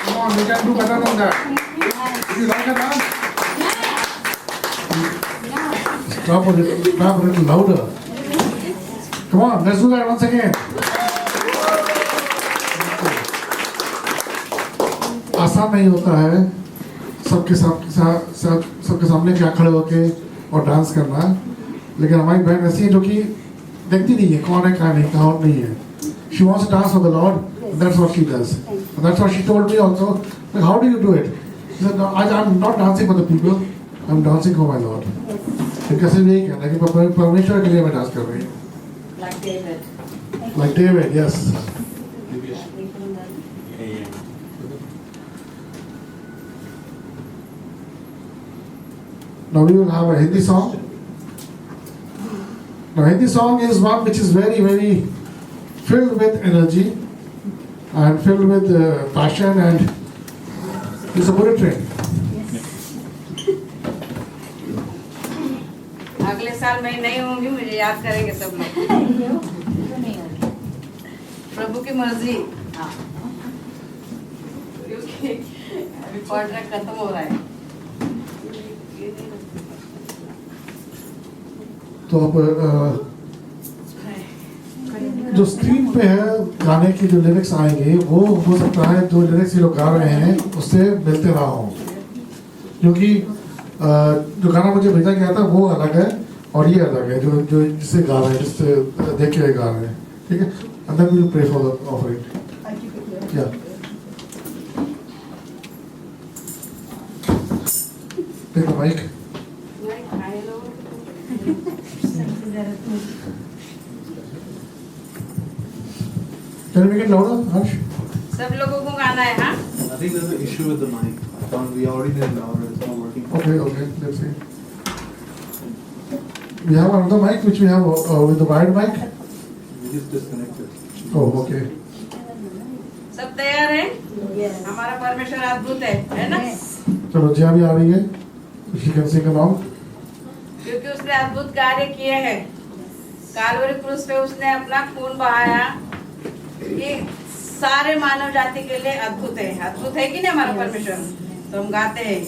Come on, we can do better than that. If you like it, huh? Clap a little louder. Come on, let's do that once again. आसान नहीं होता है सबके सामने क्या खड़े होके और डांस करना, लेकिन हमारी बहन ऐसी है जो कि देखती नहीं है कौन है क्या नहीं, कौन नहीं है. She wants to dance for the Lord, and that's what she does. And that's what she told me also. Like, how do you do it? She said, no, I'm not dancing for the people, I'm dancing for my Lord. फिर कैसे भी कहना कि परमेश्वर के लिए मैं dance कर रही हूँ. Like David. Like David, yes. Now we will have a Hindi song. Now Hindi song is one which is very, very filled with energy and filled with passion, and it's a bullet train. अगले साल मैं नहीं होंगी, मुझे याद करेंगे सब लोग. प्रभु की मर्जी. क्योंकि अभी कॉन्ट्रैक्ट खत्म हो रहा है. तो अब जो स्क्रीन पे है गाने की जो लिरिक्स आएंगे वो हो सकता है जो लिरिक्स ये लोग गा रहे हैं उससे मिलते ना हो, क्योंकि जो गाना मुझे भेजा गया था वो अलग है और ये अलग है जो जो जिससे गा रहे हैं, जिससे देख के गा रहे हैं. ठीक है, and then we will pray for the offering. Yeah. Take the mic. Can you make it louder, Harsh? सब लोगों को गाना है, हाँ? I think there's an issue with the mic. I found we already did it louder, it's not working. Okay, let's see. We have another mic which we have with the wired mic. We just disconnected. Oh, okay. सब तैयार हैं? हमारा परमेश्वर अद्भुत है ना? चलो जिया भी आ रही है, she can sing along. क्योंकि उसने अद्भुत कार्य किए हैं. कालवरी क्रूस पे उसने अपना खून बहाया. ये सारे मानव जाति के लिए अद्भुत है कि नहीं हमारा परमेश्वर? तो हम गाते हैं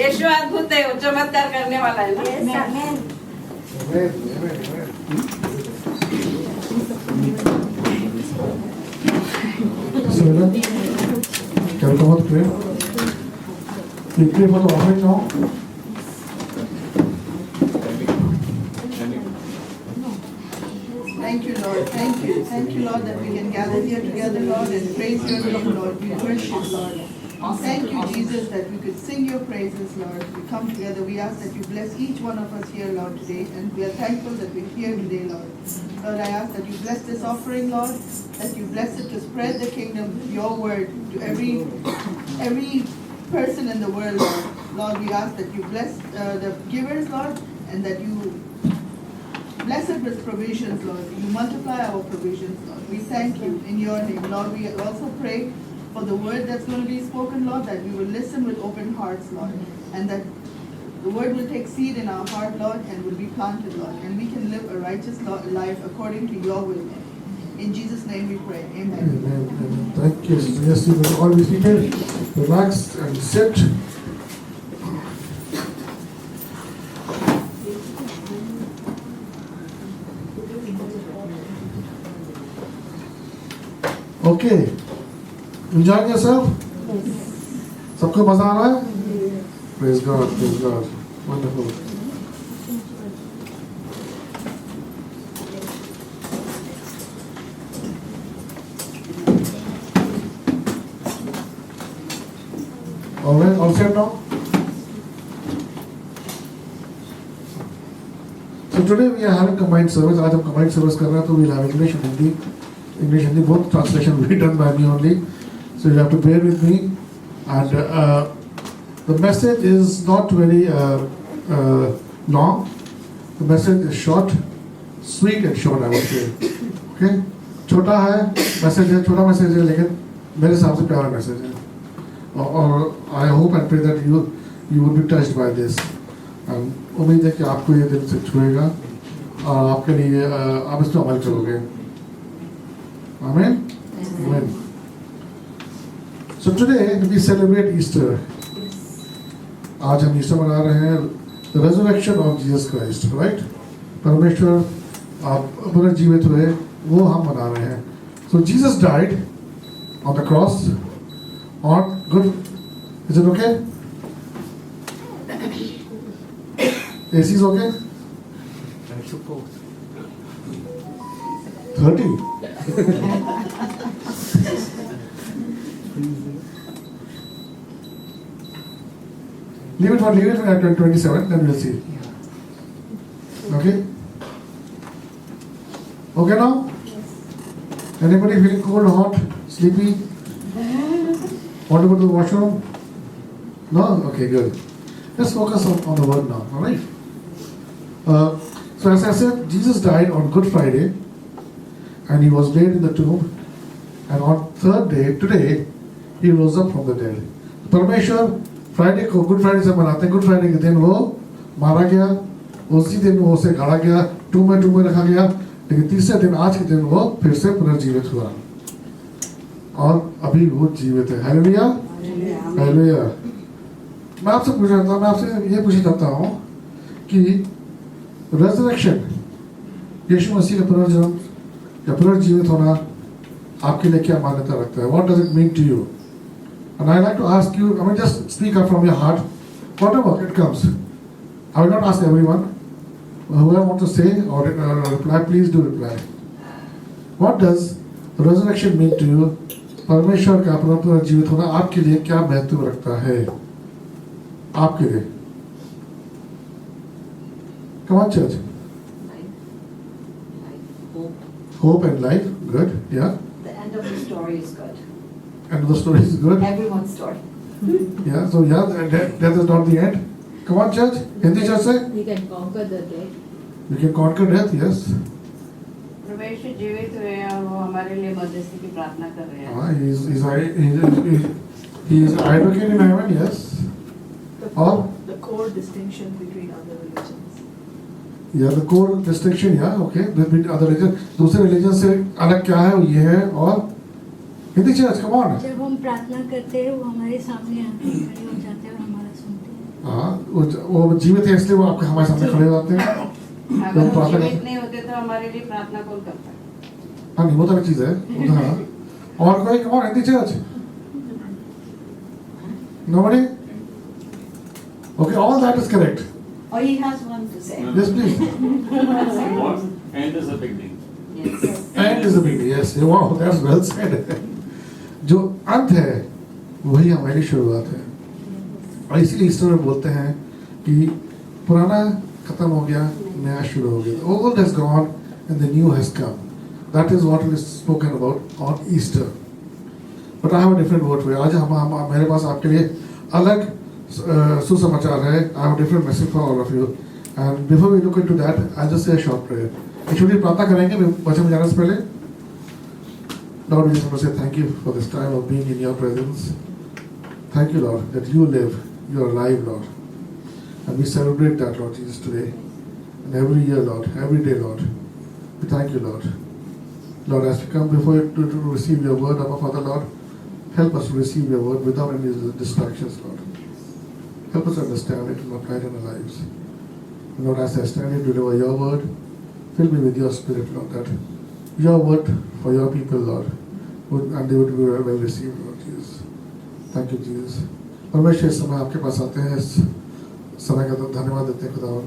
यीशु अद्भुत है, वो चमत्कार करने वाला है ना। Can we come out to pray? We pray for the offering now. Thank you, Lord. Lord. Thank you. Thank you, Lord, that we can gather here together, Lord, and praise your name, Lord. We worship, Lord. Thank you, Jesus, that we could sing your praises, Lord. We come together. We ask that you bless each one of us here, Lord, today. And we are thankful that we're here today, Lord. Lord, I ask that you bless this offering, Lord, that you bless it to spread the kingdom, your word, to every person in the world, Lord. Lord, we ask that you bless the givers, Lord, and that you bless it with provisions, Lord. You multiply our provisions, Lord. We thank you in your name, Lord. We also pray for the word that's going to be spoken, Lord, that we will listen with open hearts, Lord, and that the word will take seed in our heart, Lord, and will be planted, Lord, and we can live a righteous life according to your will, Lord. In Jesus' name we pray. Amen. Amen. Thank you. Yes, you will all be seated, relax and sit. Okay. Enjoying yourself? सबको मजा आ रहा है? Praise God, praise God. Wonderful. All right, all set now? So today we are having combined service. आज हम combined service कर रहे हैं तो we'll have English and Hindi. English and Hindi, both translation will be done by me only. So you have to bear with me. And the message is not very long. The message is short, sweet and short, I would say. Okay? छोटा है, message है, छोटा message है, लेकिन मेरे हिसाब से प्यारा message है. और I hope and pray that you will be touched by this. उम्मीद है कि आपको ये दिल से छुएगा और आपके लिए आप इस पर अमल करोगे. Amen? Amen. So today we celebrate Easter. आज हम ईस्टर मना रहे हैं, the resurrection of Jesus Christ, right? परमेश्वर आप पुनर्जीवित हुए, वो हम मना रहे हैं. So Jesus died on the cross. On good, is it okay? AC is okay? I suppose. 30. Leave it at 27, then we'll see. Okay? Okay now? Anybody feeling cold, hot, sleepy? Want to go to the washroom? No? Okay, good. Let's focus on the word now, alright? So as I said, Jesus died on Good Friday and he was laid in the tomb, and on third day, today, he rose up from the dead. परमेश्वर Friday को good Friday से मनाते हैं. Good Friday के दिन वो मारा गया, उसी दिन वो उसे गाड़ा गया, टूम में रखा गया, लेकिन तीसरे दिन आज के दिन वो फिर से पुनर्जीवित हुआ और अभी वो जीवित है. Hallelujah, hallelujah. मैं आपसे ये पूछना चाहता हूँ कि रेजरेक्शन, यीशु मसीह का पुनर्जन्म या पुनर्जीवित होना आपके लिए क्या मान्यता रखता है? What does it mean to you? And I like to ask you, I mean, just speak up from your heart, whatever it comes. I will not ask everyone. Whoever wants to say or reply, please do reply. What does resurrection mean to you? परमेश्वर का पुनर्जीवित होना आपके लिए क्या महत्व रखता है? आपके लिए. Come on, church. Hope and life. Good. Yeah. The end of the story is good. And the story is good. Everyone's story. Yeah. So yeah, that is not the end. Come on, church. Hindi church say. We can conquer the death. We can conquer death. Yes. परमेश्वर जीवित हुए हैं और वो हमारे लिए मध्यस्थी की प्रार्थना कर रहे हैं. He is advocate in heaven. Yes. Or The core distinction between other religions. yeah, the core distinction. Yeah. Okay. Between other religions. दूसरे religion से अलग क्या है? वो ये है. और हिंदी चर्च. Come on. जब हम प्रार्थना करते हैं वो हमारे सामने आके खड़े हो जाते हैं और हमारा सुनते हैं. हाँ, वो जीवित है इसलिए वो आपके हमारे सामने खड़े हो जाते हैं. अगर वो जीवित नहीं होते तो हमारे लिए प्रार्थना कौन करता है? हाँ, नहीं वो तो अलग चीज है. हाँ. और कोई? Come on, Hindi church. Nobody? Okay, all that is correct. Oh, he has one to say. Yes, please. What? End is a big deal. And is the beginning. Yes, wow, that's well said. जो अंत है वही हमारी शुरुआत है. और इसीलिए Easter में बोलते हैं कि पुराना खत्म हो गया, नया शुरू हो गया. Old has gone and the new has come. That is what is spoken about on Easter. But I have a different word for you. आज हम मेरे पास आपके लिए अलग सुसमाचार है. I have a different message for all of you. And before we look into that, I'll just say a short prayer. एक छोटी प्रार्थना करेंगे वचन में जाने से पहले. Lord, we just want to say thank you for this time of being in your presence. Thank you, Lord, that you live, you are alive, Lord. And we celebrate that, Lord Jesus, today. And every year, Lord, every day, Lord. We thank you, Lord. Lord, as we come before you to receive your word, our Father, Lord, help us to receive your word without any distractions, Lord. Help us understand it and apply it in our lives. And Lord, as I stand here to deliver your word, fill me with your spirit, Lord, that your word for your people, Lord, and they would be well received, Lord Jesus. Thank you, Jesus. परमेश्वर, इस समय आपके पास आते हैं. इस समय का धन्यवाद देते हैं खुदावन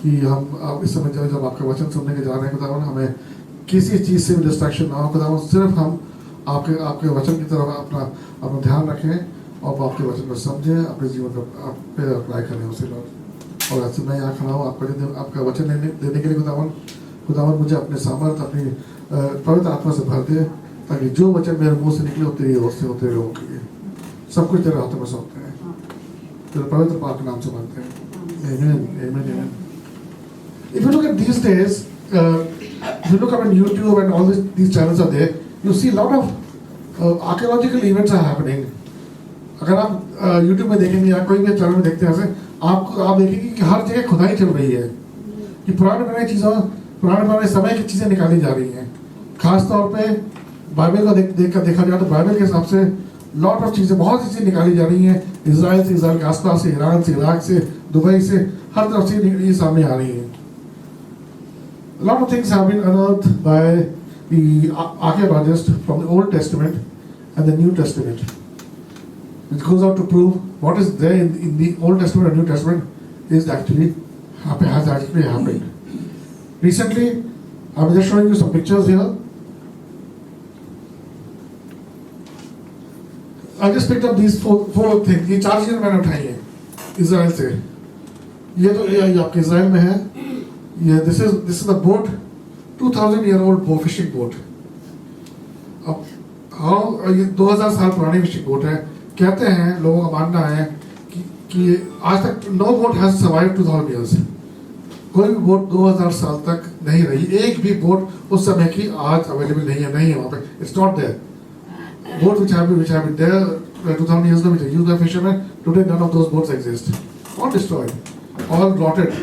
कि हम आप इस समय जब आपका वचन सुनने के जा रहे हैं खुदावन, हमें किसी चीज़ से भी डिस्ट्रैक्शन ना हो खुदावन. सिर्फ हम आपके वचन की तरफ अपना ध्यान रखें और आपके वचन को समझें, अपने जीवन को आप पे अप्लाई करें उसे, लॉर्ड. और ऐसे मैं यहाँ खड़ा हूँ आपका वचन देने के लिए खुदावन मुझे अपने सामर्थ, अपनी पवित्र आत्मा से भर दे, ताकि जो वचन मेरे मुंह से निकले हो तेरी ओर से हो, तेरे लोगों के लिए सब कुछ तेरे हाथों में सौंपते हैं. तेरे पवित्र पाक नाम से मांगते हैं. Amen. Amen. Amen. If you look at these days, if you look up on YouTube and all these channels are there, you see a lot of archaeological events are happening. अगर आप YouTube में देखेंगे या कोई भी channel में देखते हैं ऐसे, आप देखेंगे कि हर जगह खुदाई चल रही है. कि पुराने समय की चीज़ें निकाली जा रही हैं. खास तौर पे बाइबल को देखा जाए तो बाइबल के हिसाब से लॉट ऑफ चीज़ें, बहुत सी चीज़ें निकाली जा रही हैं. इज़राइल के आसपास से, ईरान से, इराक से, दुबई से, हर तरफ से ये सामने आ रही हैं. Lot of things have been unearthed by the archaeologist from the Old Testament and the New Testament. It goes out to prove what is there in the Old Testament and New Testament has actually happened. Recently, I'm just showing you some pictures here. I just picked up these four things. ये 4 चीजें मैंने उठाई हैं Israel से. ये तो ये आपके इजराइल में है. ये this is a boat, 2000-year-old fishing boat. अब ये 2000 साल पुरानी फिशिंग बोट है. कहते हैं, लोगों का मानना है कि आज तक no boat has survived 2000 years. कोई भी बोट 2000 साल तक नहीं रही. एक भी बोट उस समय की आज अवेलेबल नहीं है वहाँ पे. It's not there. Boats which have been there 2000 years ago, which are used by fishermen, today none of those boats exist. All destroyed, all rotted,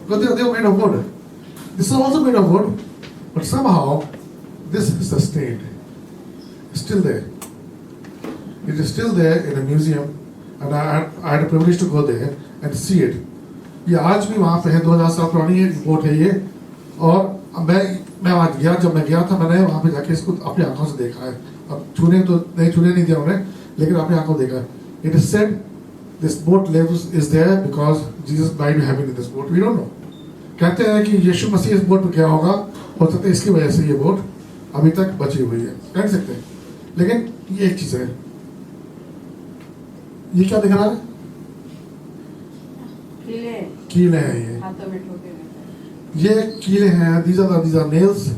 because they were made of wood. This is also made of wood, but somehow this is sustained. It's still there. It is still there in a museum, and I had a privilege to go there and see it. ये आज भी वहाँ पे है. 2000 साल पुरानी boat है ये. और मैं वहाँ गया, जब मैं गया था मैंने वहाँ पे जाके इसको अपनी आंखों से देखा है. अब छूने नहीं दिया उन्हें, लेकिन अपनी आंखों देखा है. It is said this boat is there because Jesus died having in this boat. We don't know. कहते हैं कि यीशु मसीह इस बोट में गया होगा, हो सकता है इसकी वजह से ये बोट अभी तक बची हुई है, कह सकते हैं. लेकिन ये एक चीज है. ये क्या दिख रहा है? कीले हैं ये. ये कीले हैं. These are nails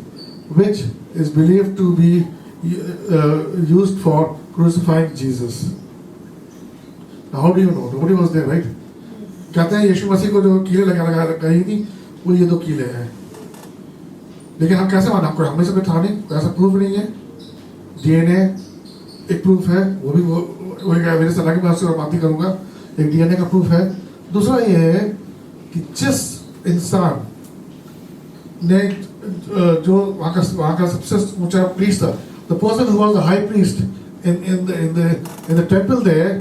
which is believed to be used for crucifying Jesus. Now, how do you know? Nobody was there, right? कहते हैं यीशु मसीह को जो कीले लगाई थी वो ये 2 कीले हैं. लेकिन हम कैसे माना? हमें से था नहीं, ऐसा प्रूफ नहीं है. DNA एक प्रूफ है, वो भी मेरे सलाह की बात से और बात ही करूंगा. एक DNA का प्रूफ है. दूसरा ये है कि जिस इंसान ने जो वहाँ का सबसे ऊंचा प्रीस्ट था, the person who was the high priest in the temple there,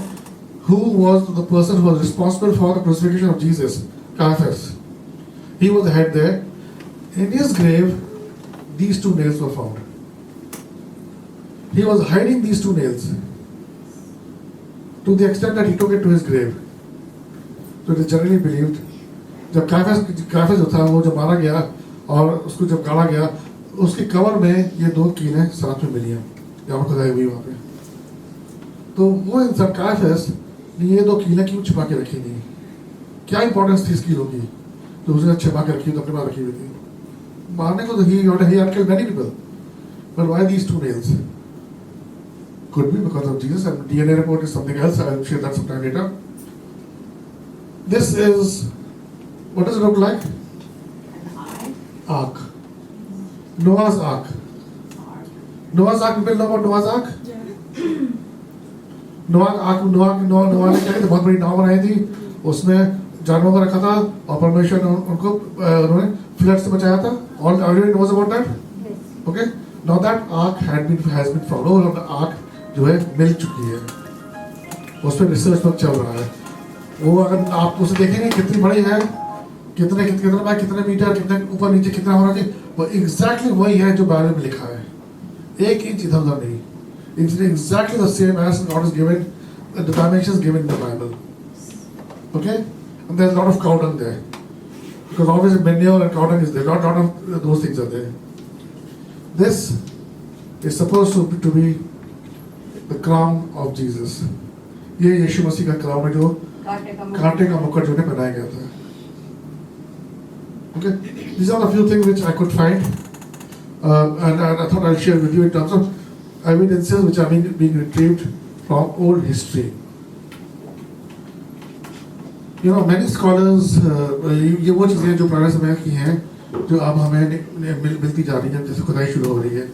who was the person who was responsible for the crucifixion of Jesus, Caiaphas. He was the head there. In his grave, these 2 nails were found. He was hiding these 2 nails to the extent that he took it to his grave. So it is generally believed, जब Caiaphas जो था वो जब मारा गया और उसको जब गाड़ा गया, उसके कवर में ये 2 कीलें साथ में मिली हैं, यहाँ पर खुदाई हुई वहाँ पे। तो वो इंसान कायफस ने ये 2 कीलें क्यों छिपा के रखी थी? क्या इंपॉर्टेंस थी इस कीलों की तो उसने छिपा के रखी, तो अपने पास रखी हुई थी? मारने को तो he had killed many people, but why these 2 nails? Could be because of Jesus, and DNA report is something else. I'll share that sometime later. This is, what does it look like? Ark. Noah's Ark. Noah's Ark, people know about Noah's Ark? नोआ ने क्या किया? बहुत बड़ी नाव बनाई थी, उसमें जानवरों को रखा था और परमेश्वर ने उनको उन्होंने फ्लड से बचाया था. All everybody knows about that? Okay. Now that ark has been found. और the ark जो है मिल चुकी है, उस पर रिसर्च वर्क चल रहा है. वो अगर आप उसे देखेंगे कितनी बड़ी है, कितने बाय कितने मीटर, कितने ऊपर नीचे कितना होना चाहिए, वो एग्जैक्टली वही है जो बाइबल में लिखा है. 1 इंच इधर उधर नहीं. It's exactly the same as God has given the dimensions given in the Bible. Okay? And there's a lot of cow dung there. Because obviously manure and cow dung is there. Lot of those things are there. This is supposed to be the crown of Jesus. ये यीशु मसीह का crown है जो कांटे का मुकुट जो ने बनाया गया था. Okay? These are a few things which I could find. And I thought I'll share with you in terms of evidences which are being retrieved from old history. You know, many scholars, ये वो चीज़ें जो पुराने समय की हैं जो अब हमें मिलती जा रही हैं, जैसे खुदाई शुरू हो रही है.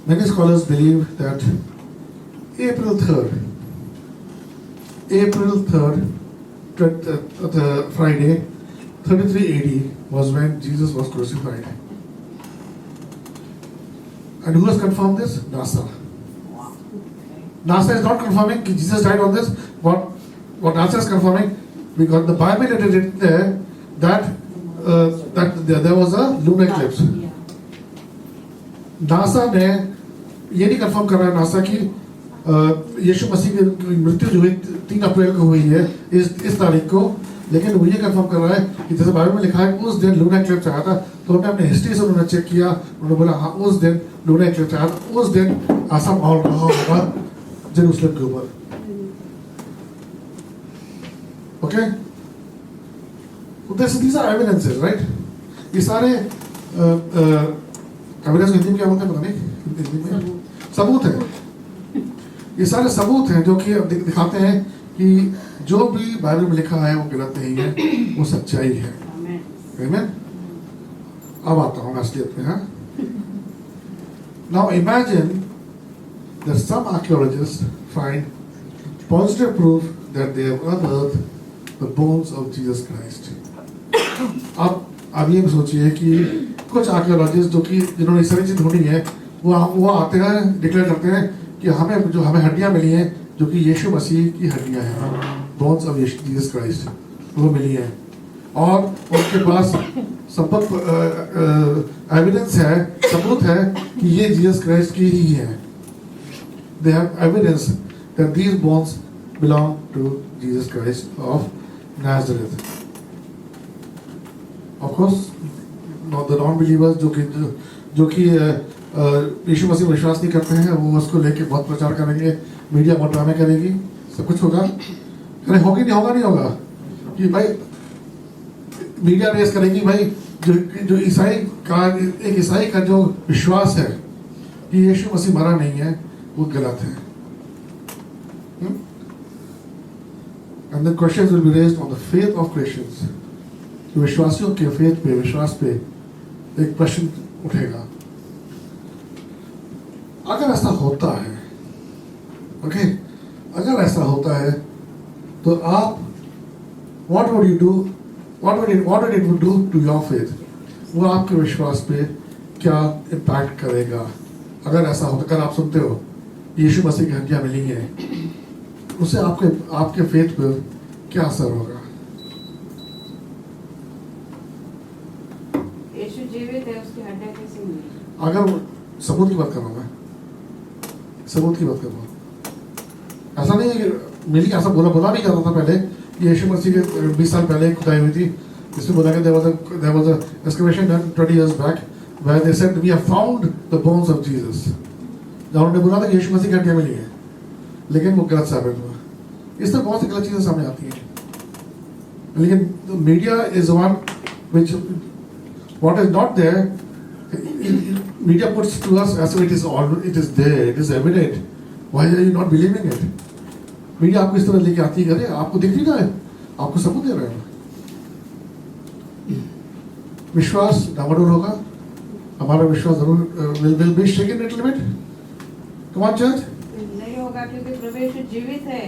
Many scholars believe that April 3rd, the Friday, 33 AD was when Jesus was crucified. And who has confirmed this? NASA. NASA is not confirming Jesus died on this. What NASA is confirming, because the Bible had written there that there was a lunar eclipse. NASA ने ये नहीं confirm कर रहा है NASA की यीशु मसीह की मृत्यु जो हुई 3 अप्रैल को हुई है इस तारीख को, लेकिन वो ये कंफर्म कर रहा है कि जैसे बाइबल में लिखा है उस दिन लूना इक्लिप्स आया था. तो हमने अपने हिस्ट्री से उन्होंने चेक किया, उन्होंने बोला हाँ उस दिन लूना इक्लिप्स आया था, उस दिन आसम और रहा होगा जेरूसलम के ऊपर. Okay, these are evidences, right? ये सारे एविडेंस हिंदी में क्या बोलते हैं पता नहीं, हिंदी में सबूत है. ये सारे सबूत हैं जो कि दिखाते हैं कि जो भी बाइबल में लिखा है वो गलत नहीं है, वो सच्चाई है. आमीन. अब आता हूँ असलियत में. हाँ, now imagine that some archaeologists find positive proof that they have unearthed the bones of Jesus Christ. अब ये सोचिए कि कुछ आर्कियोलॉजिस्ट जो कि जिन्होंने सारी चीज ढूंढी है वो आते हैं, डिक्लेयर करते हैं कि हमें हड्डियां मिली हैं जो कि यीशु मसीह की हड्डियां हैं, बोन्स ऑफ जीसस क्राइस्ट, वो मिली हैं. और उनके पास एविडेंस है, सबूत है कि ये जीसस क्राइस्ट की ही है. They have evidence that these bones belong to Jesus Christ of Nazareth. Of course, the non-believers जो कि यीशु मसीह में विश्वास नहीं करते हैं, वो उसको लेके बहुत प्रचार करेंगे, मीडिया बहुत ड्रामे करेगी, सब कुछ होगा. अरे होगी नहीं होगा कि भाई मीडिया रेस करेगी भाई जो एक ईसाई का जो विश्वास है कि यीशु मसीह मरा नहीं है वो गलत है. And the questions will be raised on the faith of Christians. तो विश्वासियों के फेथ पे, विश्वास पे एक प्रश्न उठेगा. अगर ऐसा होता है, ओके, अगर ऐसा होता है तो आप what would it would do to your faith? वो आपके विश्वास पे क्या इम्पैक्ट करेगा? अगर ऐसा होता, अगर आप सुनते हो यीशु मसीह की हड्डियां मिली हैं, उससे आपके फेथ पे क्या असर होगा? यीशु जीवित है, उसकी हड्डियां कैसे मिली? अगर सबूत की बात कर रहा हूं मैं, सबूत की बात कर रहा हूं. ऐसा नहीं है मिली, ऐसा बोला भी करता था पहले. यीशु मसीह के 20 साल पहले खुदाई हुई थी, जिसमें बोला कि there was a excavation done 20 years back where they said we have found the bones of Jesus. जब उन्होंने बोला था कि यीशु मसीह की हड्डियां मिली हैं, लेकिन वो गलत साबित हुआ. इस तरह बहुत सी गलत चीजें सामने आती हैं. लेकिन media is one which what is not there, media puts to us as if it is there, it is evident. Why are you not believing it? Media आपको इस तरह लेके आती है, आपको दिख नहीं रहा है, आपको सबूत दे रहे हैं. विश्वास डामाडोल होगा, हमारा विश्वास जरूर will be shaken a little bit. Come on church. नहीं होगा क्योंकि प्रभु यीशु जीवित है,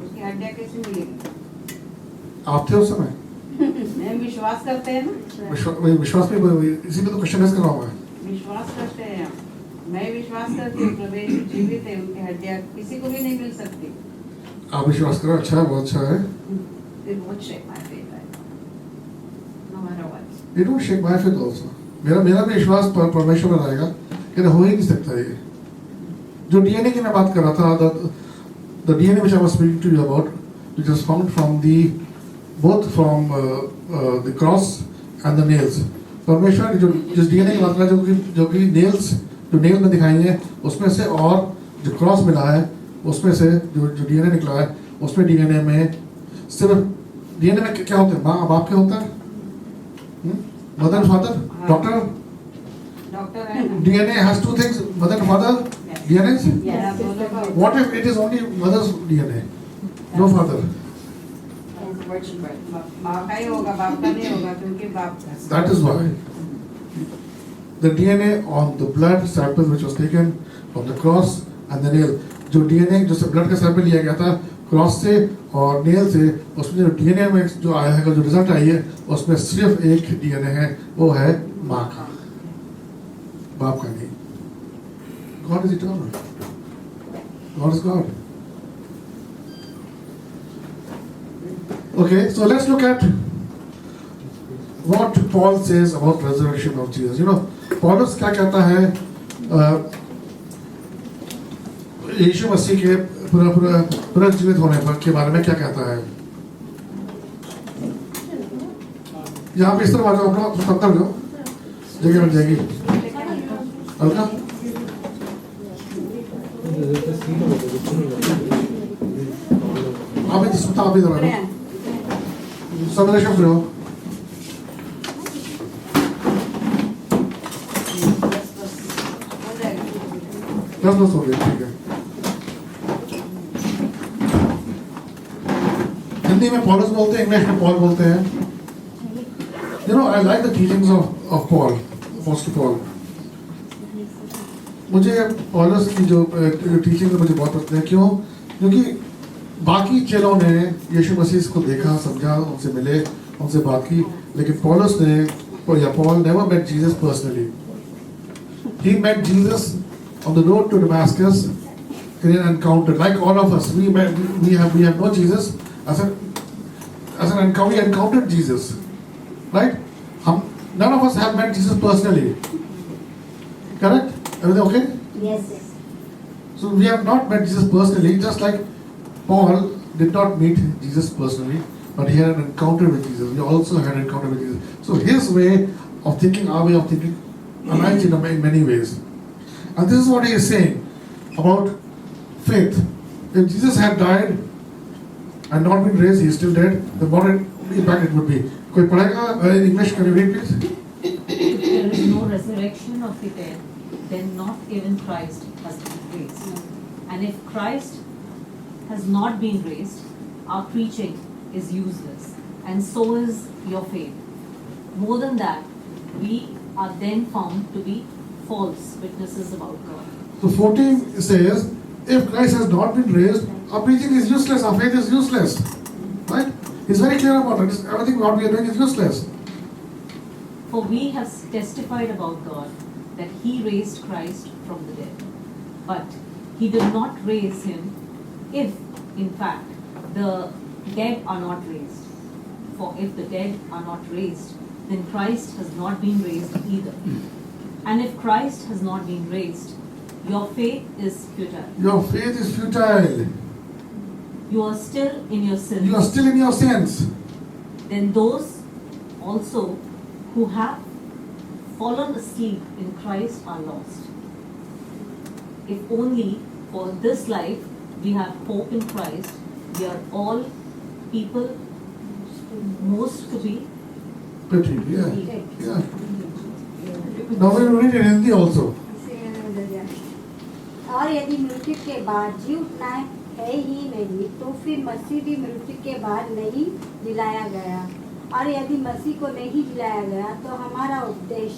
उसकी हड्डियां कैसे मिलेगी? आप थे उस समय. नहीं, विश्वास करते हैं ना. विश्वास में इसी में तो क्वेश्चन कर रहा हूँ मैं. विश्वास करते हैं. मैं विश्वास करती हूँ प्रभु यीशु जीवित है, उनकी हड्डियां किसी को भी नहीं मिल सकती. आप विश्वास करो, अच्छा है, बहुत अच्छा है. It won't shake my faith right now. No matter what. It won't shake my faith also. मेरा भी विश्वास परमेश्वर में रहेगा कि हो ही नहीं सकता ये. जो डीएनए की मैं बात कर रहा था, the DNA which I was speaking to you about, which was found from both from the cross and the nails. परमेश्वर जो जिस डीएनए की बात कर रहा है, जो कि नेल में दिखाई है, उसमें से और जो क्रॉस मिला है, उसमें से जो डीएनए निकला है, उसमें डीएनए में सिर्फ डीएनए में क्या होता है? माँ बाप क्या होता है? Mother father, doctor. DNA has two things, mother and father DNAs. Yes. What if it is only mother's DNA, no father? माँ का ही होगा, बाप का नहीं होगा, क्योंकि बाप. That is why the DNA on the blood sample which was taken from the cross and the nail, जो DNA जो ब्लड का सैंपल लिया गया था क्रॉस से और नेल से, उसमें जो डीएनए में जो आया है, जो रिजल्ट आई है, उसमें सिर्फ एक डीएनए है, वो है माँ का, बाप का नहीं. God is eternal. God is God. Okay, so let's look at what Paul says about resurrection of Jesus. You know, Paulus क्या कहता है यीशु मसीह के पुनर्जीवित होने पर के बारे में क्या कहता है? यहाँ पे इस तरह बात अपना पत्थर दो, जगह मिल जाएगी. हल्का आप जिसको आप इधर आ सब शब्द हो. बस हो गया, ठीक है. हिंदी में पॉलस बोलते हैं, इंग्लिश में पॉल बोलते हैं. You know, I like the teachings of Paul, Apostle Paul. मुझे पॉलस की जो टीचिंग मुझे बहुत पसंद है. क्यों? क्योंकि बाकी चेलों ने यीशु मसीह को देखा, समझा, उनसे मिले, उनसे बात की, लेकिन पॉलस ने या Paul never met Jesus personally. He met Jesus on the road to Damascus in an encounter, like all of us. We have known Jesus as an encounter. We encountered Jesus, right? None of us have met Jesus personally. Correct? Everything okay? Yes. So we have not met Jesus personally, just like Paul did not meet Jesus personally, but he had an encounter with Jesus. We also had an encounter with Jesus. So his way of thinking, our way of thinking, aligns in many ways. And this is what he is saying about faith. If Jesus had died and not been raised, he is still dead, then what impact it would be? कोई पढ़ेगा English? Can you read please? If there is no resurrection of the dead, then not even Christ has been raised. And if Christ has not been raised, our preaching is useless, and so is your faith. More than that, we are then found to be false witnesses about God. So 14 says, if Christ has not been raised, our preaching is useless, our faith is useless. Right? He's very clear about it. Everything what we are doing is useless. For we have testified about God that He raised Christ from the dead. But He did not raise Him if, in fact, the dead are not raised. For if the dead are not raised, then Christ has not been raised either. And if Christ has not been raised, your faith is futile. Your faith is futile. You are still in your sins. You are still in your sins. Then those also who have fallen asleep in Christ are lost. If only for this life we have hope in Christ, we are all people most to be Pretty, yeah. Yeah. Now we will read in Hindi also. और यदि मृत्यु के बाद जी उठना है ही नहीं तो फिर मसीह भी मृत्यु के बाद नहीं जिलाया गया, और यदि मसीह को नहीं जिलाया गया तो हमारा उपदेश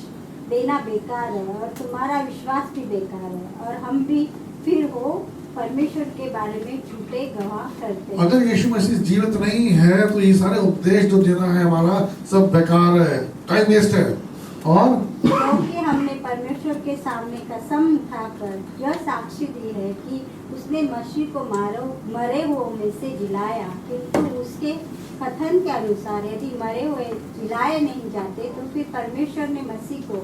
देना बेकार है और तुम्हारा विश्वास भी बेकार है, और हम भी फिर हो परमेश्वर के बारे में झूठे गवाह करते हैं। अगर यीशु मसीह जीवित नहीं है तो ये सारे उपदेश जो देना है हमारा सब बेकार है, टाइम वेस्ट है। और क्योंकि हमने परमेश्वर के सामने कसम उठाकर यह साक्षी दी है कि उसने मसीह को मरे हुओं में से जिलाया, किंतु उसके कथन के अनुसार यदि मरे हुए जिलाए नहीं जाते तो फिर परमेश्वर ने मसीह को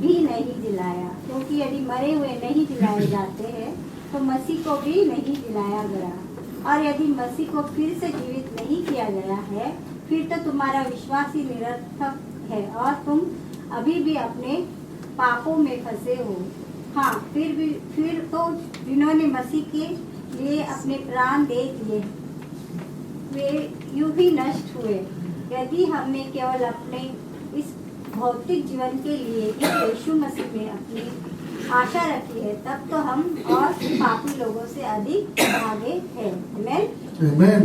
भी नहीं जिलाया, क्योंकि यदि मरे हुए नहीं जिलाए जाते हैं तो मसीह को भी नहीं जिलाया गया, और यदि मसीह को फिर से जीवित नहीं किया गया है फिर तो तुम्हारा विश्वास ही निरर्थक है और तुम अभी भी अपने पापों में फंसे हो। हाँ, फिर तो जिन्होंने मसीह के लिए अपने प्राण दे दिए वे यूं ही नष्ट हुए। यदि हमने केवल अपने इस भौतिक जीवन के लिए इस यीशु मसीह में अपनी आशा रखी है तब तो हम और पापी लोगों से अधिक आगे हैं। Amen. Amen.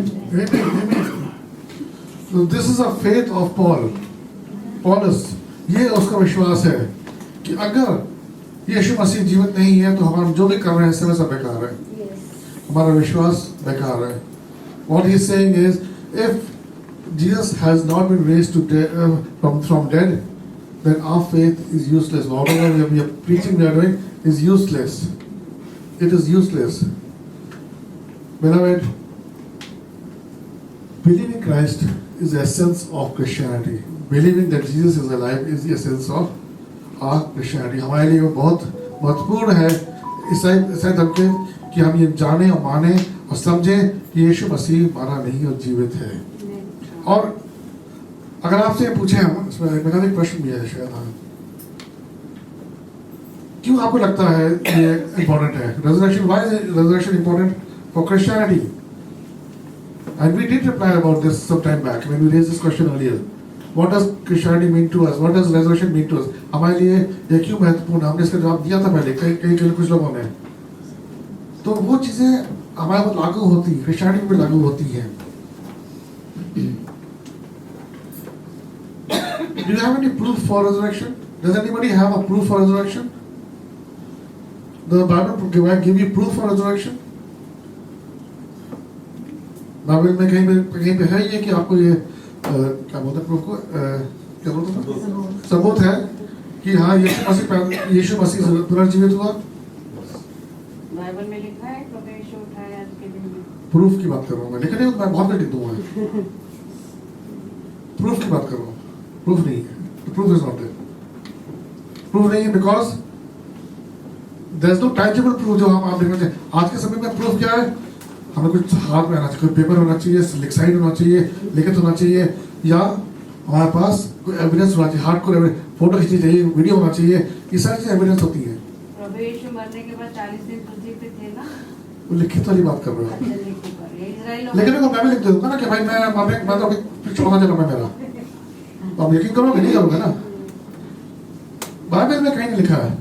So this is a faith of Paulus. ये उसका विश्वास है कि अगर यीशु मसीह जीवित नहीं है तो हम जो भी कर रहे हैं इससे सब बेकार है, हमारा विश्वास बेकार है। What he is saying is, if Jesus has not been raised from dead, then our faith is useless. Whatever we are preaching, we are doing is useless. It is useless. Beloved, believing Christ is the essence of Christianity. Believing that Jesus is alive is the essence of our Christianity. हमारे लिए वो बहुत महत्वपूर्ण है ईसाई धर्म के कि हम ये जाने और माने और समझें कि यीशु मसीह मारा नहीं और जीवित है। और अगर आपसे पूछे हम, इसमें मेरा एक प्रश्न भी है शायद, क्यों आपको लगता है ये इम्पोर्टेंट है? Resurrection, why is resurrection important for Christianity? And we did reply about this some time back when we raised this question earlier. What does Christianity mean to us? What does resurrection mean to us? हमारे लिए ये क्यों महत्वपूर्ण है? हमने इसका जवाब दिया था पहले कई कुछ लोगों ने। तो वो चीजें हमारे पर लागू होती है, क्रिश्चियनिटी में लागू होती है। Do you have any proof for resurrection? Does anybody have a proof for resurrection? The Bible give you proof for resurrection? Bible में कहीं पे है ये कि आपको ये क्या बोलते हैं, प्रूफ को क्या बोलते हैं, सबूत है कि हाँ यीशु मसीह पुनर्जीवित हुआ? बाइबल में लिखा है कब यीशु उठाया आज के दिन में। प्रूफ की बात कर रहा हूँ मैं, लिखा नहीं, मैं बहुत लिख दूंगा। प्रूफ की बात कर रहा हूँ, प्रूफ नहीं है। Proof is not there. Proof नहीं है because there is no tangible proof जो हम आप देखना चाहिए। आज के समय में प्रूफ क्या है? हमें कुछ हाथ में आना चाहिए, कोई पेपर होना चाहिए, साइन होना चाहिए, लिखित होना चाहिए, या हमारे पास कोई एविडेंस होना चाहिए, हार्डकोर फोटो खींचनी चाहिए, वीडियो होना चाहिए। ये सारी चीजें एविडेंस होती है। प्रभु यीशु मरने के बाद 40 दिन पृथ्वी पे थे ना, वो लिखित वाली बात कर रहे हो। लेकिन मैं भी लिख दूंगा ना कि भाई मैं तो अभी छोड़ना चला मैं मेरा, तो आप यकीन करोगे नहीं करोगे ना? बाइबल में कहीं नहीं लिखा है,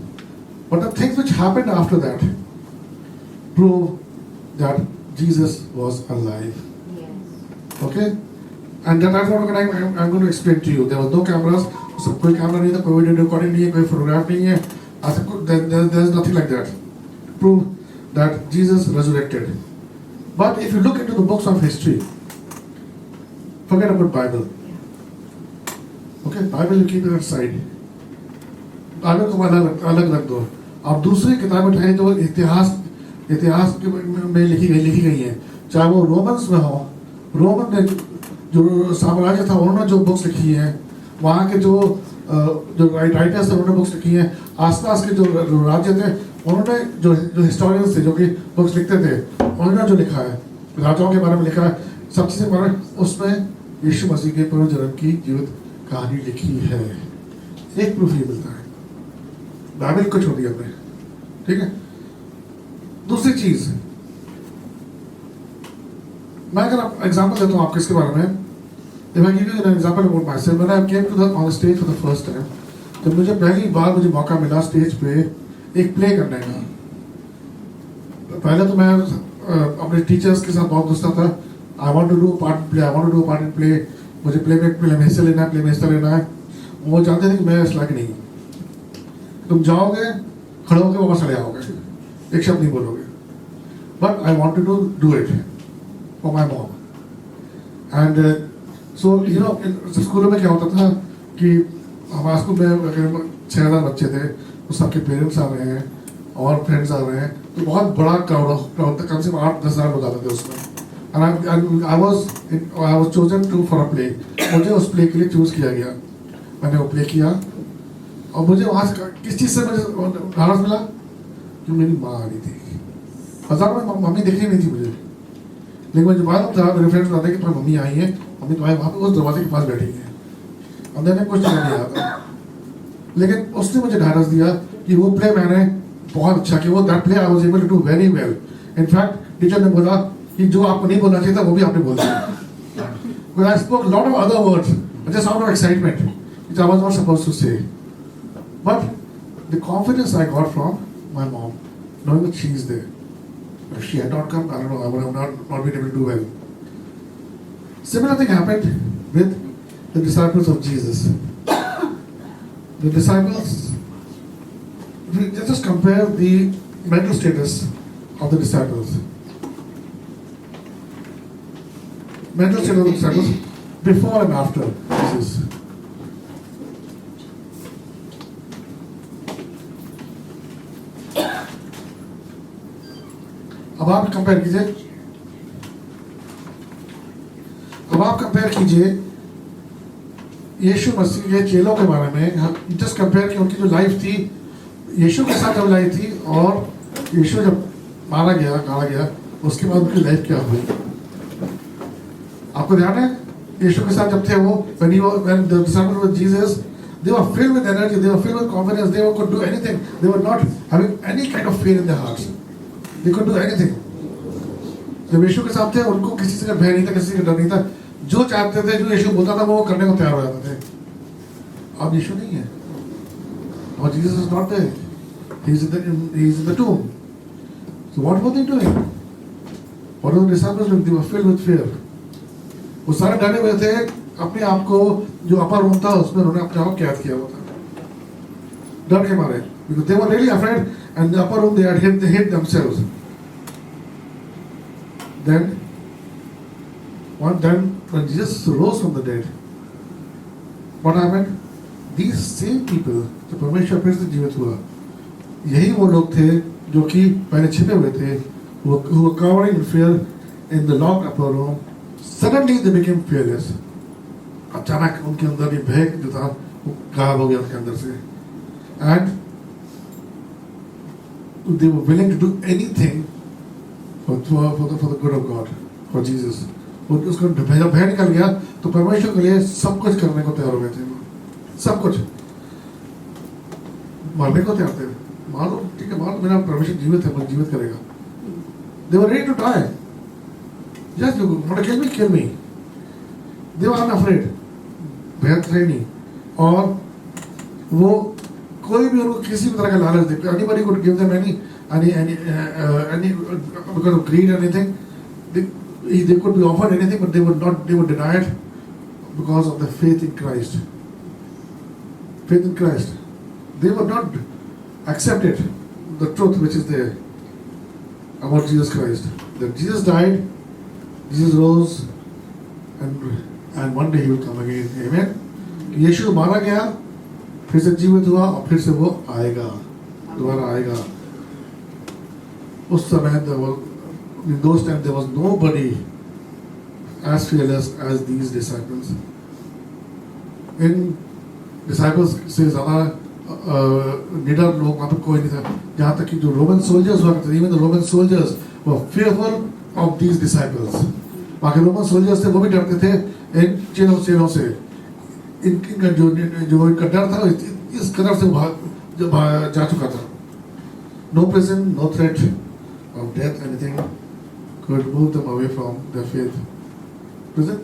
but the things which happened after that prove that Jesus was alive. Yes. Okay? And that's what I'm going to explain to you. There was no cameras, so कोई कैमरा नहीं था, कोई वीडियो रिकॉर्डिंग नहीं है, कोई photograph नहीं है, ऐसा कुछ, there is nothing like that. Prove that Jesus resurrected. But if you look into the books of history, forget about Bible. Okay? Bible you keep it aside. Bible को अलग रख दो। आप दूसरी किताबें उठाएं जो इतिहास में लिखी गई है, चाहे वो रोमन्स में हो, रोमन ने जो साम्राज्य था उन्होंने जो बुक्स लिखी हैं, वहाँ के जो राइटर्स थे उन्होंने बुक्स लिखी हैं, आसपास के जो राज्य थे उन्होंने जो हिस्टोरियंस थे जो कि बुक्स लिखते थे उन्होंने जो लिखा है, राजाओं के बारे में लिखा है, सब चीज़ें बारे में उसमें यीशु मसीह के पुनर्जन्म की जीवित कहानी लिखी है। एक प्रूफ ये मिलता है, बाइबल को छोड़ दिया हमने, ठीक है। दूसरी चीज, मैं अगर एग्जांपल देता हूँ आपको इसके बारे में, if I give you an example about myself, when I came on the stage for the first time, तो मुझे पहली बार मुझे मौका मिला स्टेज पे एक प्ले करने का। पहले तो मैं अपने टीचर्स के साथ बहुत गुस्सा था, I want to do part play, I want to do part in play, मुझे प्ले में हिस्सा लेना है, प्ले में हिस्सा लेना है। वो जानते थे कि मैं इस लायक नहीं हूँ, तुम जाओगे खड़े होकर वापस चले आओगे, एक शब्द नहीं बोलोगे, but I wanted to do it for my mom. And so you know स्कूलों में क्या होता था कि हमारे स्कूल में 6000 बच्चे थे, तो सबके पेरेंट्स आ रहे हैं और फ्रेंड्स आ रहे हैं, तो बहुत बड़ा क्राउड था, कम से कम 8-10 हज़ार लोग आते थे उसमें। And I was chosen to for a play, मुझे उस प्ले के लिए चूज़ किया गया, मैंने वो प्ले किया। और मुझे वहाँ से किस चीज़ से मुझे नाराज मिला कि मेरी माँ आ रही थी, हज़ारों में मम्मी दिख रही नहीं थी मुझे, लेकिन मुझे मालूम था, मेरे फ्रेंड्स बताते कि तुम्हारी मम्मी आई है, मम्मी तुम्हारे वहाँ पे उस दरवाजे के पास बैठी है। अंदर में कुछ नहीं आता, लेकिन उसने मुझे ढाढ़स दिया कि वो प्ले मैंने बहुत अच्छा किया, वो that play I was able to do very well. In fact teacher ने बोला कि जो आपको नहीं बोलना चाहिए था वो भी आपने बोल दिया। When I spoke a lot of other words, just out of excitement, which I was not supposed to say. But the confidence I got from my mom, knowing that she is there. If she had not come, I don't know, I would have not been able to do well. Similar thing happened with the disciples of Jesus. The disciples, let's just compare the mental status of the disciples. Mental status of the disciples before and after Jesus. अब आप compare कीजिए यीशु मसीह के चेलों के बारे में। हम just compare की उनकी जो लाइफ थी यीशु के साथ जब लाइफ थी और यीशु जब मारा गया गाड़ा गया उसके बाद उनकी लाइफ क्या हुई। आपको ध्यान है यीशु के साथ जब थे वो when the disciples with Jesus, they were filled with energy, they were filled with confidence, they could do anything, they were not having any kind of fear in their hearts, they could do anything। जब यीशु के साथ थे उनको किसी से भय नहीं था, किसी का डर नहीं था, जो चाहते थे जो यीशु बोलता था वो करने को तैयार हो जाते थे। अब यीशु नहीं है और Jesus is not there, he is in the tomb। So what were they doing? What were the disciples doing? They were filled with fear। वो सारे डरे हुए थे, अपने आप को जो अपर रूम था उसमें उन्होंने अपने आप को कैद किया हुआ था डर के मारे, because they were really afraid and the upper room they hid themselves। Then when Jesus rose from the dead, what happened? These same people, जो परमेश्वर फिर से जीवित हुआ, यही वो लोग थे जो कि पहले छिपे हुए थे, who were cowering in fear in the locked upper room, suddenly they became fearless। अचानक उनके अंदर ये भय जो था वो गायब हो गया उनके अंदर से, and they were willing to do anything for the good of God, for Jesus। और उसका भय निकल गया तो परमेश्वर के लिए सब कुछ करने को तैयार हो गए थे, सब कुछ मरने को तैयार थे। मालूम ठीक है, मालूम मेरा परमेश्वर जीवित है, मुझे जीवित करेगा। They were ready to die, just you want to kill me। They were unafraid, भय थे नहीं, और वो कोई भी उनको किसी भी तरह का लालच दे, anybody could give them any because of greed or anything, they could be offered anything, but they would deny it because of the faith in Christ। Faith in Christ, they would not accept it, the truth which is there about Jesus Christ, that Jesus died, Jesus rose, and one day he will come again। Amen। यीशु मारा गया, फिर से जीवित हुआ और फिर से वो आएगा, दोबारा आएगा। उस समय in those times there was nobody as fearless as these disciples। In disciples से ज़्यादा निडर लोग वहाँ पर कोई नहीं था, यहाँ तक कि जो रोमन सोल्जर्स हुआ करते थे, even the Roman soldiers were fearful of these disciples। बाकी रोमन सोल्जर्स थे वो भी डरते थे इन चेलों से। इनका जो इनका डर था इस कदर से जा चुका था. No prison, no threat of death, anything could move them away from their faith. Prison,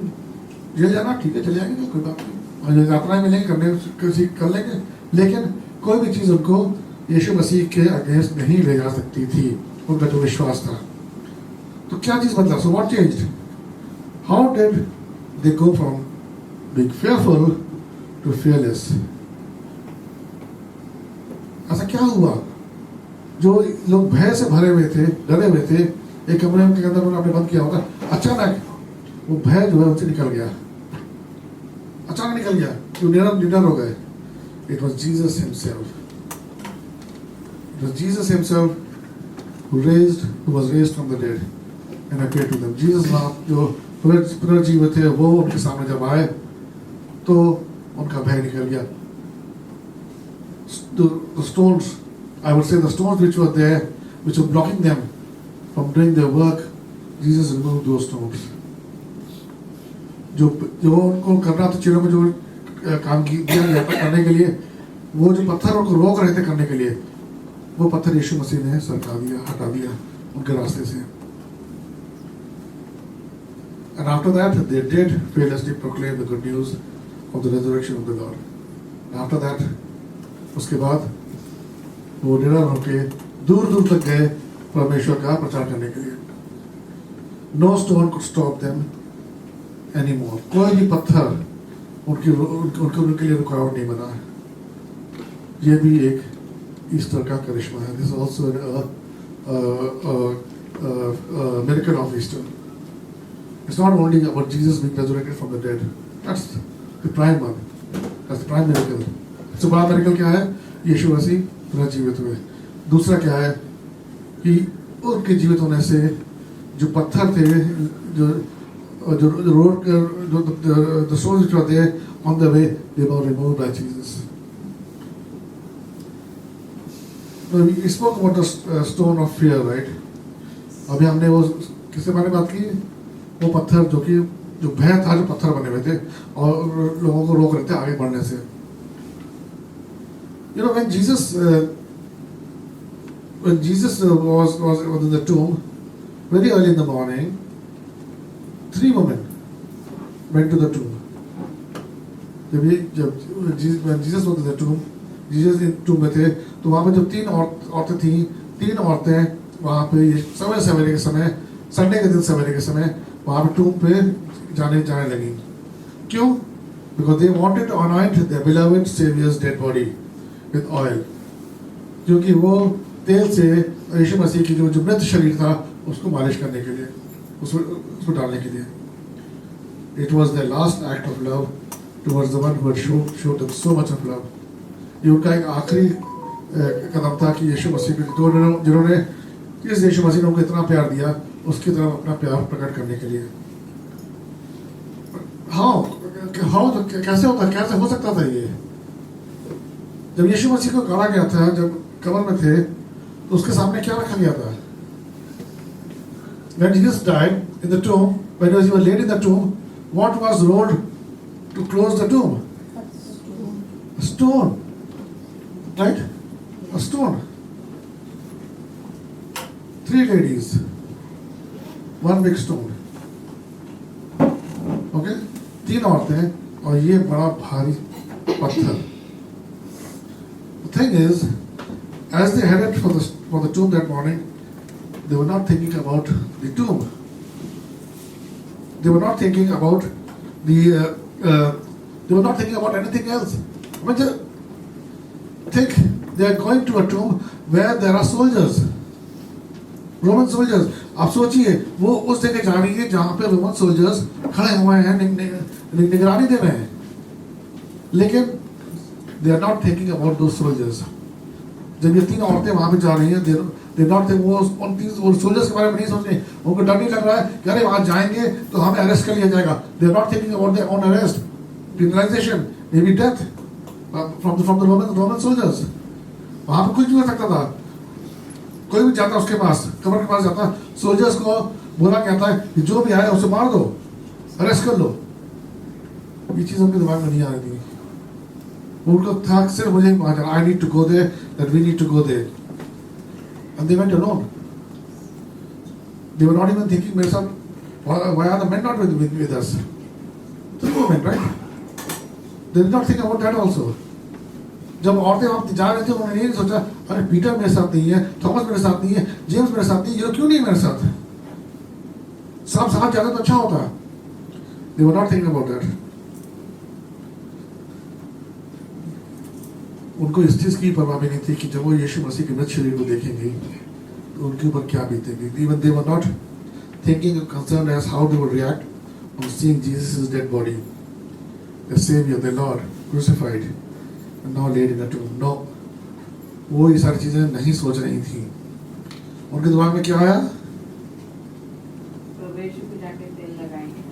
jail जाना ठीक है, चले जाएंगे, कोई बात नहीं, और यात्राएं मिलेंगे, कर लेंगे, लेकिन कोई भी चीज़ उनको यीशु मसीह के अगेंस्ट नहीं ले जा सकती थी, उनका जो विश्वास था. तो क्या चीज़ बदला? So what changed? How did they go from being fearful to fearless? ऐसा क्या हुआ? जो लोग भय से भरे हुए थे, डरे हुए थे, एक कमरे के अंदर उन्होंने बंद किया होगा, अचानक वो भय जो है उनसे निकल गया, अचानक निकल गया, क्यों? निडर हो गए. It was Jesus himself. It was Jesus himself who was raised from the dead and appeared to them. Jesus जो पुनर्जीवित थे, वो उनके सामने जब आए तो उनका भय निकल गया. The stones, I would say the stones which were there, which were blocking them from doing their work, Jesus removed those stones. जो उनको करना था, चीज़ों में जो काम दिया गया था करने के लिए, वो जो पत्थर उनको रोक रहे थे करने के लिए, वो पत्थर यीशु मसीह ने हटा दिया उनके रास्ते से. And after that, they did fearlessly proclaim the good news of the resurrection of the Lord. And after that, उसके बाद वो निडर होके दूर दूर तक गए परमेश्वर का प्रचार करने के लिए. No stone could stop them anymore. कोई भी पत्थर उनके लिए रुकावट नहीं बना. ये भी एक ईस्टर का करिश्मा है. This is also a miracle of Easter. It's not only about Jesus being resurrected from the dead. That's the prime one. That's the prime miracle. सबसे बड़ा miracle क्या है? यीशु मसीह पुनर्जीवित हुए. दूसरा क्या है कि उनके जीवित होने से जो पत्थर थे, जो road the stones which were there on the way, they were removed by Jesus. Now, we spoke about the stone of fear, right? अभी हमने वो किसके बारे में बात की? वो पत्थर जो भय था, जो पत्थर बने हुए थे और लोगों को रोक रहे थे आगे बढ़ने से. You know, when Jesus was in the tomb very early in the morning, 3 women went to the tomb. When Jesus was in the tomb, Jesus in tomb में थे, तो वहाँ पे जब 3 औरतें थीं, 3 औरतें वहाँ पे सवेरे के समय, संडे के दिन सवेरे के समय वहाँ पे टूम पे जाने लगी. क्यों? Because they wanted to anoint their beloved Savior's dead body with oil. क्योंकि वो तेल से यीशु मसीह की जो मृत शरीर था उसको मालिश करने के लिए, उसको डालने के लिए. It was their last act of love towards the one who had showed them so much of love. ये उनका एक आखिरी कदम था कि यीशु मसीह को जिन्होंने इस यीशु मसीह ने उनको इतना प्यार दिया, उसकी तरफ अपना प्यार प्रकट करने के लिए. कैसे हो सकता था ये? जब यीशु मसीह को गाड़ा गया था, जब कब्र में थे, तो उसके सामने क्या रखा गया था? When Jesus died in the tomb, when he was laid in the tomb, what was rolled to close the tomb? A stone, right? A stone. 3 ladies, 1 big stone. Okay? 3 औरतें और ये बड़ा भारी पत्थर. The thing is, as they headed for the tomb that morning, they were not thinking about the tomb. They were not thinking about they were not thinking about anything else. I mean, just think they are going to a tomb where there are soldiers, Roman soldiers. आप सोचिए, वो उस जगह जा रही है जहाँ पे रोमन सोल्जर्स खड़े हुए हैं, निगरानी दे रहे हैं, लेकिन they are not thinking about those soldiers. जब ये 3 औरतें वहाँ पे जा रही हैं, they are not thinking, वो उन सोल्जर्स के बारे में नहीं सोच रही, उनको डर नहीं लग रहा है कि अरे वहाँ जाएंगे तो हमें अरेस्ट कर लिया जाएगा. They are not thinking about their own arrest, penalization, maybe death from the Roman soldiers. वहाँ पे कुछ भी हो सकता था. कोई भी जाता उसके पास, कब्र के पास जाता, सोल्जर्स को बोला कहता है कि जो भी आए उसे मार दो, अरेस्ट कर लो. ये चीज़ उनके दिमाग में नहीं आ रही थी. उनको था सिर्फ मुझे वहाँ जाना, I need to go there, that we need to go there. And they went alone. They were not even thinking, मेरे साथ, why are the men not with us? The women, right? They did not think about that also. जब औरतें वहाँ जा रही थी उन्होंने ये सोचा, अरे पीटर मेरे साथ नहीं है, थॉमस मेरे साथ नहीं है, जेम्स मेरे साथ नहीं है, ये लोग क्यों नहीं मेरे साथ? सब साथ जाते तो अच्छा होता. They were not thinking about that. उनको इस चीज की परवाह भी नहीं थी कि जब वो यीशु मसीह के मृत शरीर को देखेंगे तो उनके ऊपर क्या बीतेगी. Even they were not thinking or concerned as how they would react on seeing Jesus' dead body, the Savior, the Lord, crucified and now laid in a tomb. No, वो ये सारी चीजें नहीं सोच रही थी. उनके दिमाग में क्या आया? प्रवेश को जाके तेल लगाएंगे.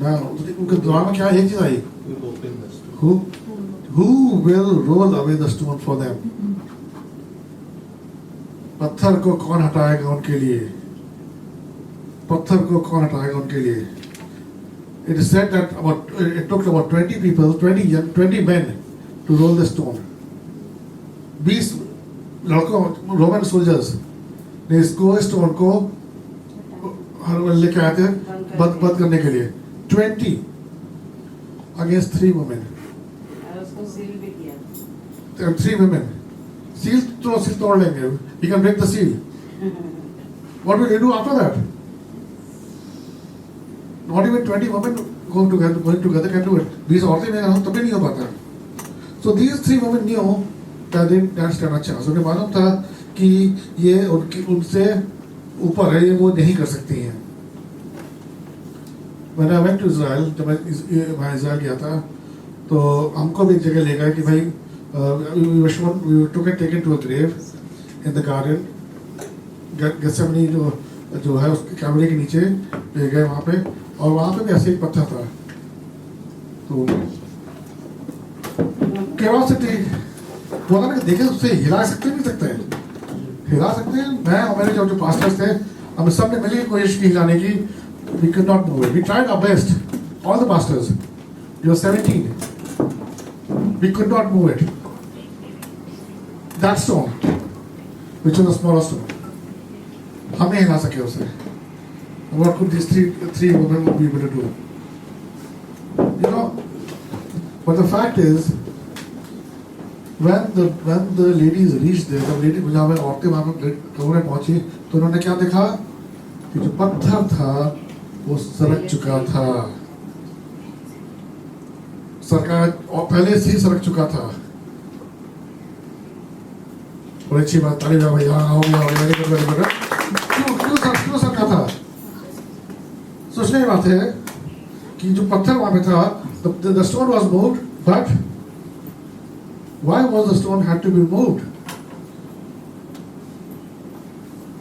ना उनके दिमाग में क्या एक चीज आई? Who will roll away the stone for them? पत्थर को कौन हटाएगा उनके लिए? पत्थर को कौन हटाएगा उनके लिए? It is said that it took about 20 people, 20 men to roll the stone. 20 लड़कों, Roman soldiers ने इसको स्टोन को लेके आए थे बंद करने के लिए. 20 against 3 women. सील भी किया. There are 3 women. सील तोड़ लेंगे. He can break the seal. What will he do after that? Not even 20 women going together can do it. 20 औरतें में तभी नहीं हो पाता. So these 3 women knew that they didn't stand a chance. उन्हें मालूम था कि ये उनसे ऊपर है, ये वो नहीं कर सकती हैं. When I went to Israel, जब मैं इज़राइल गया था, तो हमको भी एक जगह ले गए कि भाई we were taken to a grave in the garden. Gethsemane जो है उसके कैमरे के नीचे ले गए वहाँ पे, और वहाँ पे भी ऐसे एक पत्थर था. तो क्यूरियोसिटी बोला ना कि देखे उससे हिला सकते नहीं सकते हैं. हिला सकते हैं. मैं और मेरे जो पास्टर्स थे हम सब ने मिलकर कोशिश की हिलाने की. We could not move it. We tried our best. All the pastors. We were 17. We could not move it. That stone, which was a smaller stone, हम नहीं हिला सके उसे. What could these three women be able to do? You know, but the fact is, when the ladies reached there, the lady जहाँ पे औरतें वहाँ पे कमरे पहुँची, तो उन्होंने क्या देखा कि जो पत्थर था वो सरक चुका था. सरकार और पहले से ही सरक चुका था. बड़ी अच्छी बात. ताली बजाओ भैया. आओ भैया. क्यों सरका था? सोचने की बात है कि जो पत्थर वहां पे था, the stone was moved, but why was the stone had to be moved?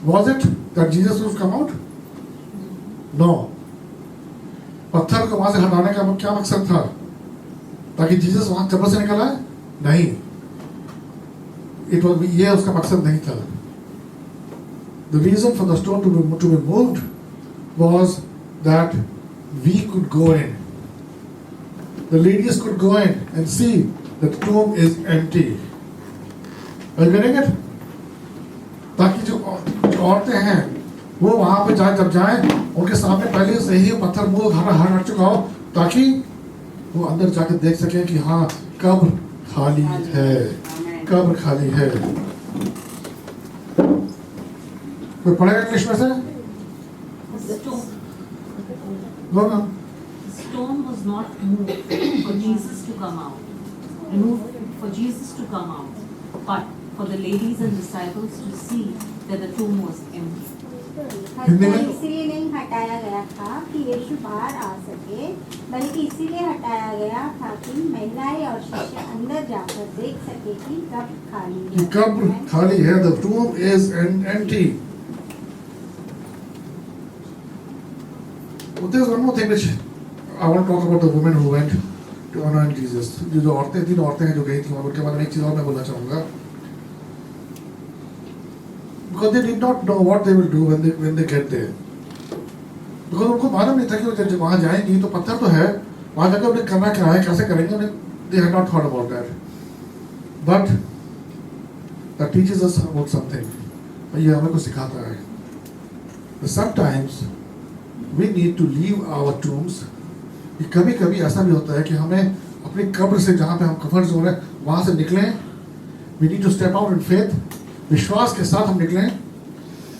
Was it that Jesus would come out? No. पत्थर को वहां से हटाने का क्या मकसद था? ताकि जीसस वहां कब्र से निकल आए? नहीं. ये उसका मकसद नहीं था. The reason for the stone to be moved was that we could go in. The ladies could go in and see that the tomb is empty. Are you getting it? ताकि जो औरतें हैं वो वहां पे जब जाएं उनके सामने पहले से ही पत्थर मुंह हट चुका हो, ताकि वो अंदर जाकर देख सके कि हाँ कब्र खाली है. कब्र खाली है. कोई पढ़ेगा इंग्लिश में से? Stone was not moved for Jesus to come out, removed for Jesus to come out, but for the ladies and disciples to see that the tomb was empty. इसीलिए नहीं हटाया गया था कि यीशु बाहर आ सके, बल्कि इसीलिए हटाया गया था कि महिलाएं और शिष्य अंदर जाकर देख सके कि कब्र खाली है. कब्र खाली है. The tomb is empty. There's one more thing which I want to talk about, the women who went to honor Jesus. जो औरतें 3 औरतें हैं जो गई थी, उनके बारे में एक चीज और मैं बोलना चाहूँगा. Because they did not know what they will do when they get there. Because उनको मालूम नहीं था कि वो जब वहाँ जाएंगी तो पत्थर तो है, वहाँ जाकर उन्हें करना क्या है, कैसे करेंगे, उन्हें they had not thought about that. but that teaches us about something. ये हमें कुछ सिखाता है. Sometimes we need to leave our tombs. कभी कभी ऐसा भी होता है कि हमें अपनी कब्र से जहाँ पे हम कंफर्ट जोन है वहाँ से निकलें. We need to step out in faith. विश्वास के साथ हम निकलें.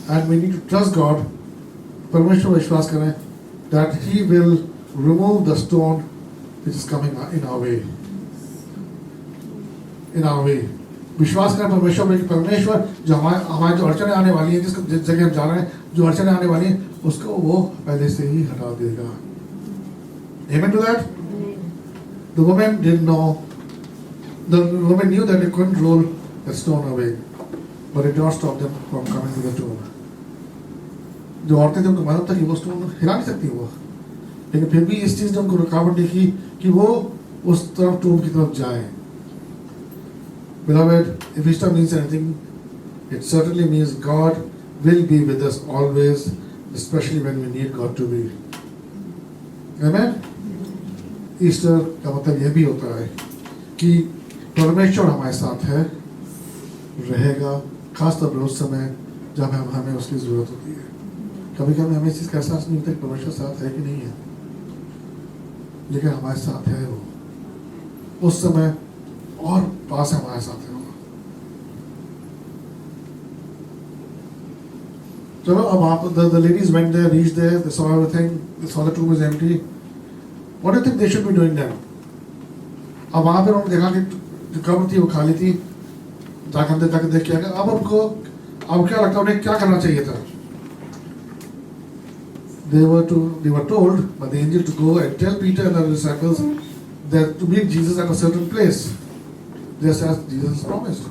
And we need to trust God. परमेश्वर विश्वास करें that He will remove the stone which is coming in our way. In our way. विश्वास करें परमेश्वर में कि परमेश्वर जो हमारे जो अड़चने आने वाली हैं, जिस जगह हम जा रहे हैं, जो अड़चने आने वाली हैं, उसको वो पहले से ही हटा देगा. Amen to that? The woman didn't know. The woman knew that they couldn't roll the stone away, but it did not stop them from coming to the tomb. जो औरतें जब मालूम था कि वो स्टोन हिला नहीं सकती वो, लेकिन फिर भी इस चीज ने उनको रुकावट देखी कि वो उस तरफ टूम की तरफ जाए. Beloved, if Easter means anything, it certainly means God will be with us always, especially when we need God to be. Amen? Easter का मतलब यह भी होता है कि परमेश्वर हमारे साथ है, रहेगा, खासतौर पर उस समय जब हमें उसकी जरूरत होती है. कभी कभी हमें इस चीज़ का एहसास नहीं होता कि परमेश्वर साथ है कि नहीं है, लेकिन हमारे साथ है वो. उस समय और पास है, हमारे साथ है वो. चलो अब आप the ladies went there, reached there, they saw everything, they saw the tomb was empty. What do you think they should be doing then? अब वहाँ पे उन्होंने देखा कि जो कब्र थी वो खाली थी, जाकर देख के अब उनको अब क्या लगता है उन्हें क्या करना चाहिए था? They were told by the angel to go and tell Peter and the disciples that to meet Jesus at a certain place, just as Jesus promised.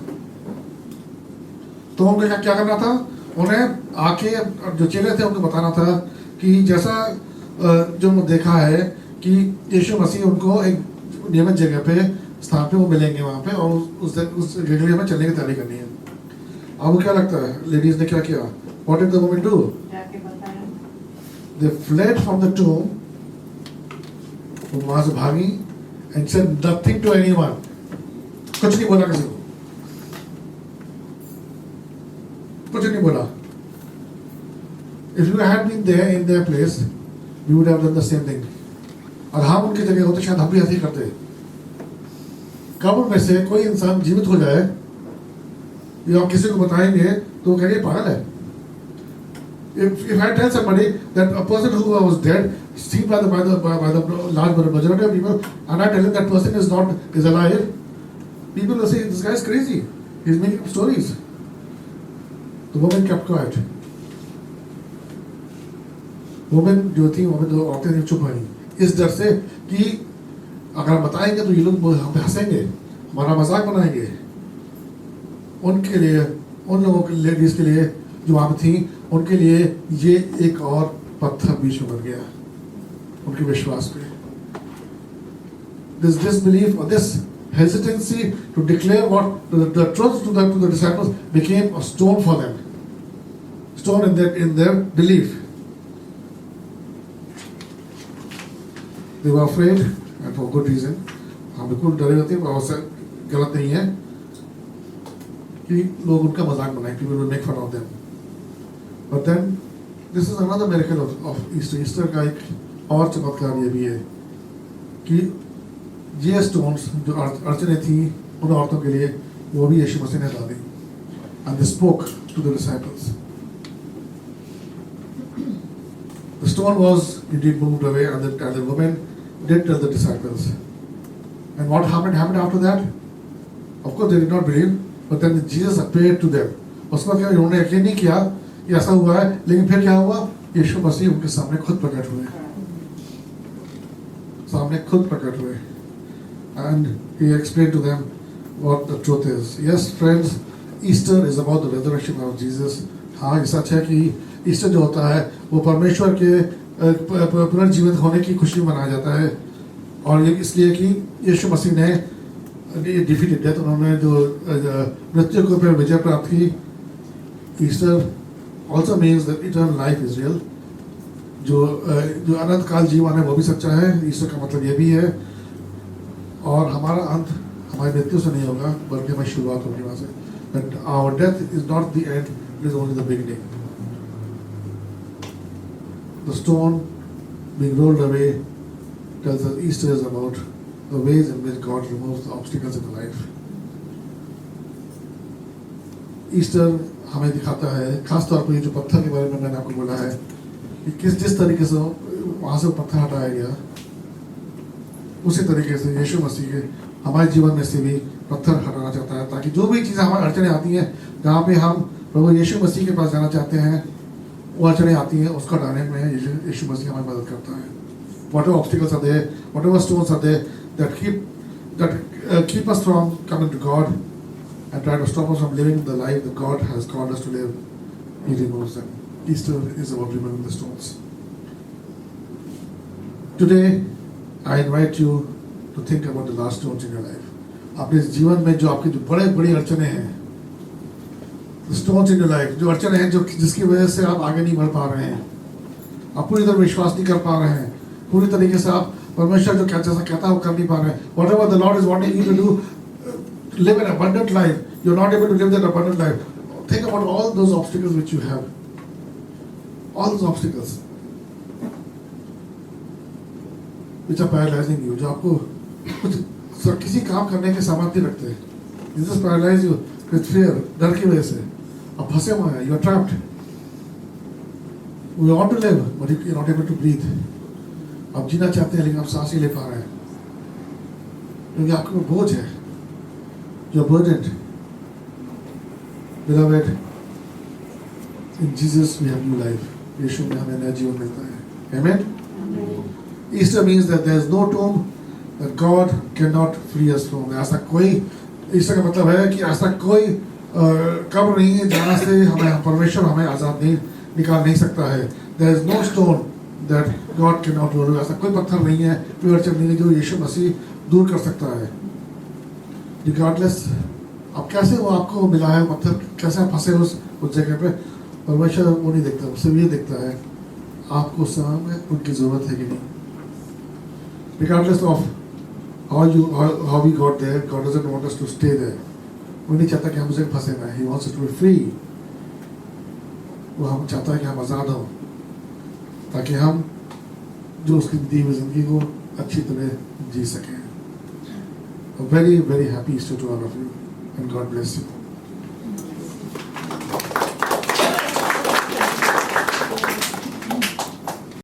तो उनको क्या करना था? उन्हें आके जो चेले थे उनको बताना था कि जैसा जो उन्होंने देखा है कि यीशु मसीह उनको एक नियमित जगह पे स्थान पे वो मिलेंगे वहाँ पे, और उस रेगुलर में चलने की तैयारी करनी है. आपको क्या लगता है लेडीज ने क्या किया? What did the women do? They fled from the tomb. वो वहाँ से भागी and said nothing to anyone. कुछ नहीं बोला किसी को, कुछ नहीं बोला. If you had been there in their place, we would have done the same thing. और हम उनकी जगह होते शायद हम भी ऐसे ही करते. कब्र में से कोई इंसान जीवित हो जाए या हम किसी को बताएंगे तो वो कहेंगे पागल है. If I tell somebody that a person who was dead, seen by the large majority of people, and I tell him that person is alive, people will say this guy is crazy. He's making up stories. The woman kept quiet. Women जो थी, जो औरतें थी चुप रही, इस डर से कि अगर हम बताएंगे तो ये लोग हम पे हंसेंगे, हमारा मजाक बनाएंगे. उनके लिए, उन लोगों के लेडीज के लिए जो वहाँ थी, उनके लिए ये एक और पत्थर बीच में बन गया उनके विश्वास पे. This disbelief or this hesitancy to declare what the truth to the disciples became a stone for them, stone in their belief. They were afraid, and for good reason. हम बिल्कुल डरे होते हैं, और गलत नहीं है कि लोग उनका मजाक बनाएं, people will make fun of them. But then this is another miracle of Easter. Easter का एक और चमत्कार ये भी है कि ये stones जो अर्चने थी उन औरतों के लिए, वो भी यीशु मसीह ने ला दी. And they spoke to the disciples. The stone was indeed moved away, and the women did tell the disciples. And what happened after that? Of course, they did not believe, but then Jesus appeared to them. उसके बाद उन्होंने यकीन नहीं किया कि ऐसा हुआ है, लेकिन फिर क्या हुआ? यीशु मसीह उनके सामने खुद प्रकट हुए. And he explained to them what the truth is. Yes, friends, Easter is about the resurrection of Jesus. हाँ, ये सच है कि ईस्टर जो होता है वो परमेश्वर के पुनर्जीवित होने की खुशी मनाया जाता है, और ये इसलिए कि यीशु मसीह ने डिफीटेड डेथ, उन्होंने जो मृत्यु के ऊपर विजय प्राप्त की. Easter also means that eternal life is real. जो अनंत काल जीवन है वो भी सच्चा है. ईस्टर का मतलब ये भी है, और हमारा अंत हमारी मृत्यु से नहीं होगा, बल्कि हमारी शुरुआत होगी वहाँ से. But our death is not the end, it is only the beginning. The stone being rolled away tells us Easter is about the ways in which God removes the obstacles in the life. Easter हमें दिखाता है, खास तौर पर ये जो पत्थर के बारे में मैंने आपको बोला है कि जिस तरीके से वहाँ से पत्थर हटाया गया, उसी तरीके से यीशु मसीह के हमारे जीवन में से भी पत्थर हटाना चाहता है, ताकि जो भी चीज़ें हमारी अड़चने आती हैं, जहाँ पे हम प्रभु यीशु मसीह के पास जाना चाहते हैं, वो अड़चने आती हैं, उसको हटाने में यीशु मसीह हमारी मदद करता है. Whatever obstacles are there, whatever stones are there that keep us from coming to God and try to stop us from living the life that God has called us to live, He removes them. Easter is about removing the stones. Today, I invite you to think about the last stones in your life. अपने जीवन में जो आपके जो बड़े बड़ी अड़चने हैं, the stones in your life, जो अड़चने हैं जो जिसकी वजह से आप आगे नहीं बढ़ पा रहे हैं, आप पूरी तरह विश्वास नहीं कर पा रहे हैं, पूरी तरीके से आप परमेश्वर जो जैसा कहता है वो कर नहीं पा रहे हैं. Whatever the Lord is wanting you to do, live an abundant life, you're not able to live that abundant life. Think about all those obstacles which you have. All those obstacles which are paralyzing you, जो आपको कुछ किसी काम करने के सामर्थ्य रखते हैं. This just paralyze you with fear, डर की वजह से आप फंसे हुए हैं, you are trapped. You want to live, but you are not able to breathe. आप जीना चाहते हैं लेकिन आप सांस नहीं ले पा रहे हैं, क्योंकि आपको बोझ है. You are burdened. Beloved, in Jesus we have new life. यीशु में हमें नया जीवन मिलता है. Amen. Easter means that there is no tomb that God cannot free us from. ऐसा कोई, ईस्टर का मतलब है कि ऐसा कोई कब्र नहीं है जहाँ से हमें परमेश्वर हमें आजाद नहीं निकाल नहीं सकता है. There is no stone that God cannot roll. ऐसा कोई पत्थर नहीं है, कोई अड़चन नहीं है जो यीशु मसीह दूर कर सकता है. Regardless, अब कैसे वो आपको मिला है पत्थर, कैसे आप फंसे उस जगह पे, परमेश्वर वो नहीं देखता, सिर्फ ये देखता है आपको उस समय में उनकी जरूरत है कि नहीं. Regardless of how we got there, God doesn't want us to stay there. वो नहीं चाहता कि हम उसे फंसे रहें. He wants us to be free. वो हम चाहता है कि हम आज़ाद हों, ताकि हम जो उसकी दी हुई जिंदगी को अच्छी तरह जी सकें. A very, very happy Easter to all of you, and God bless you.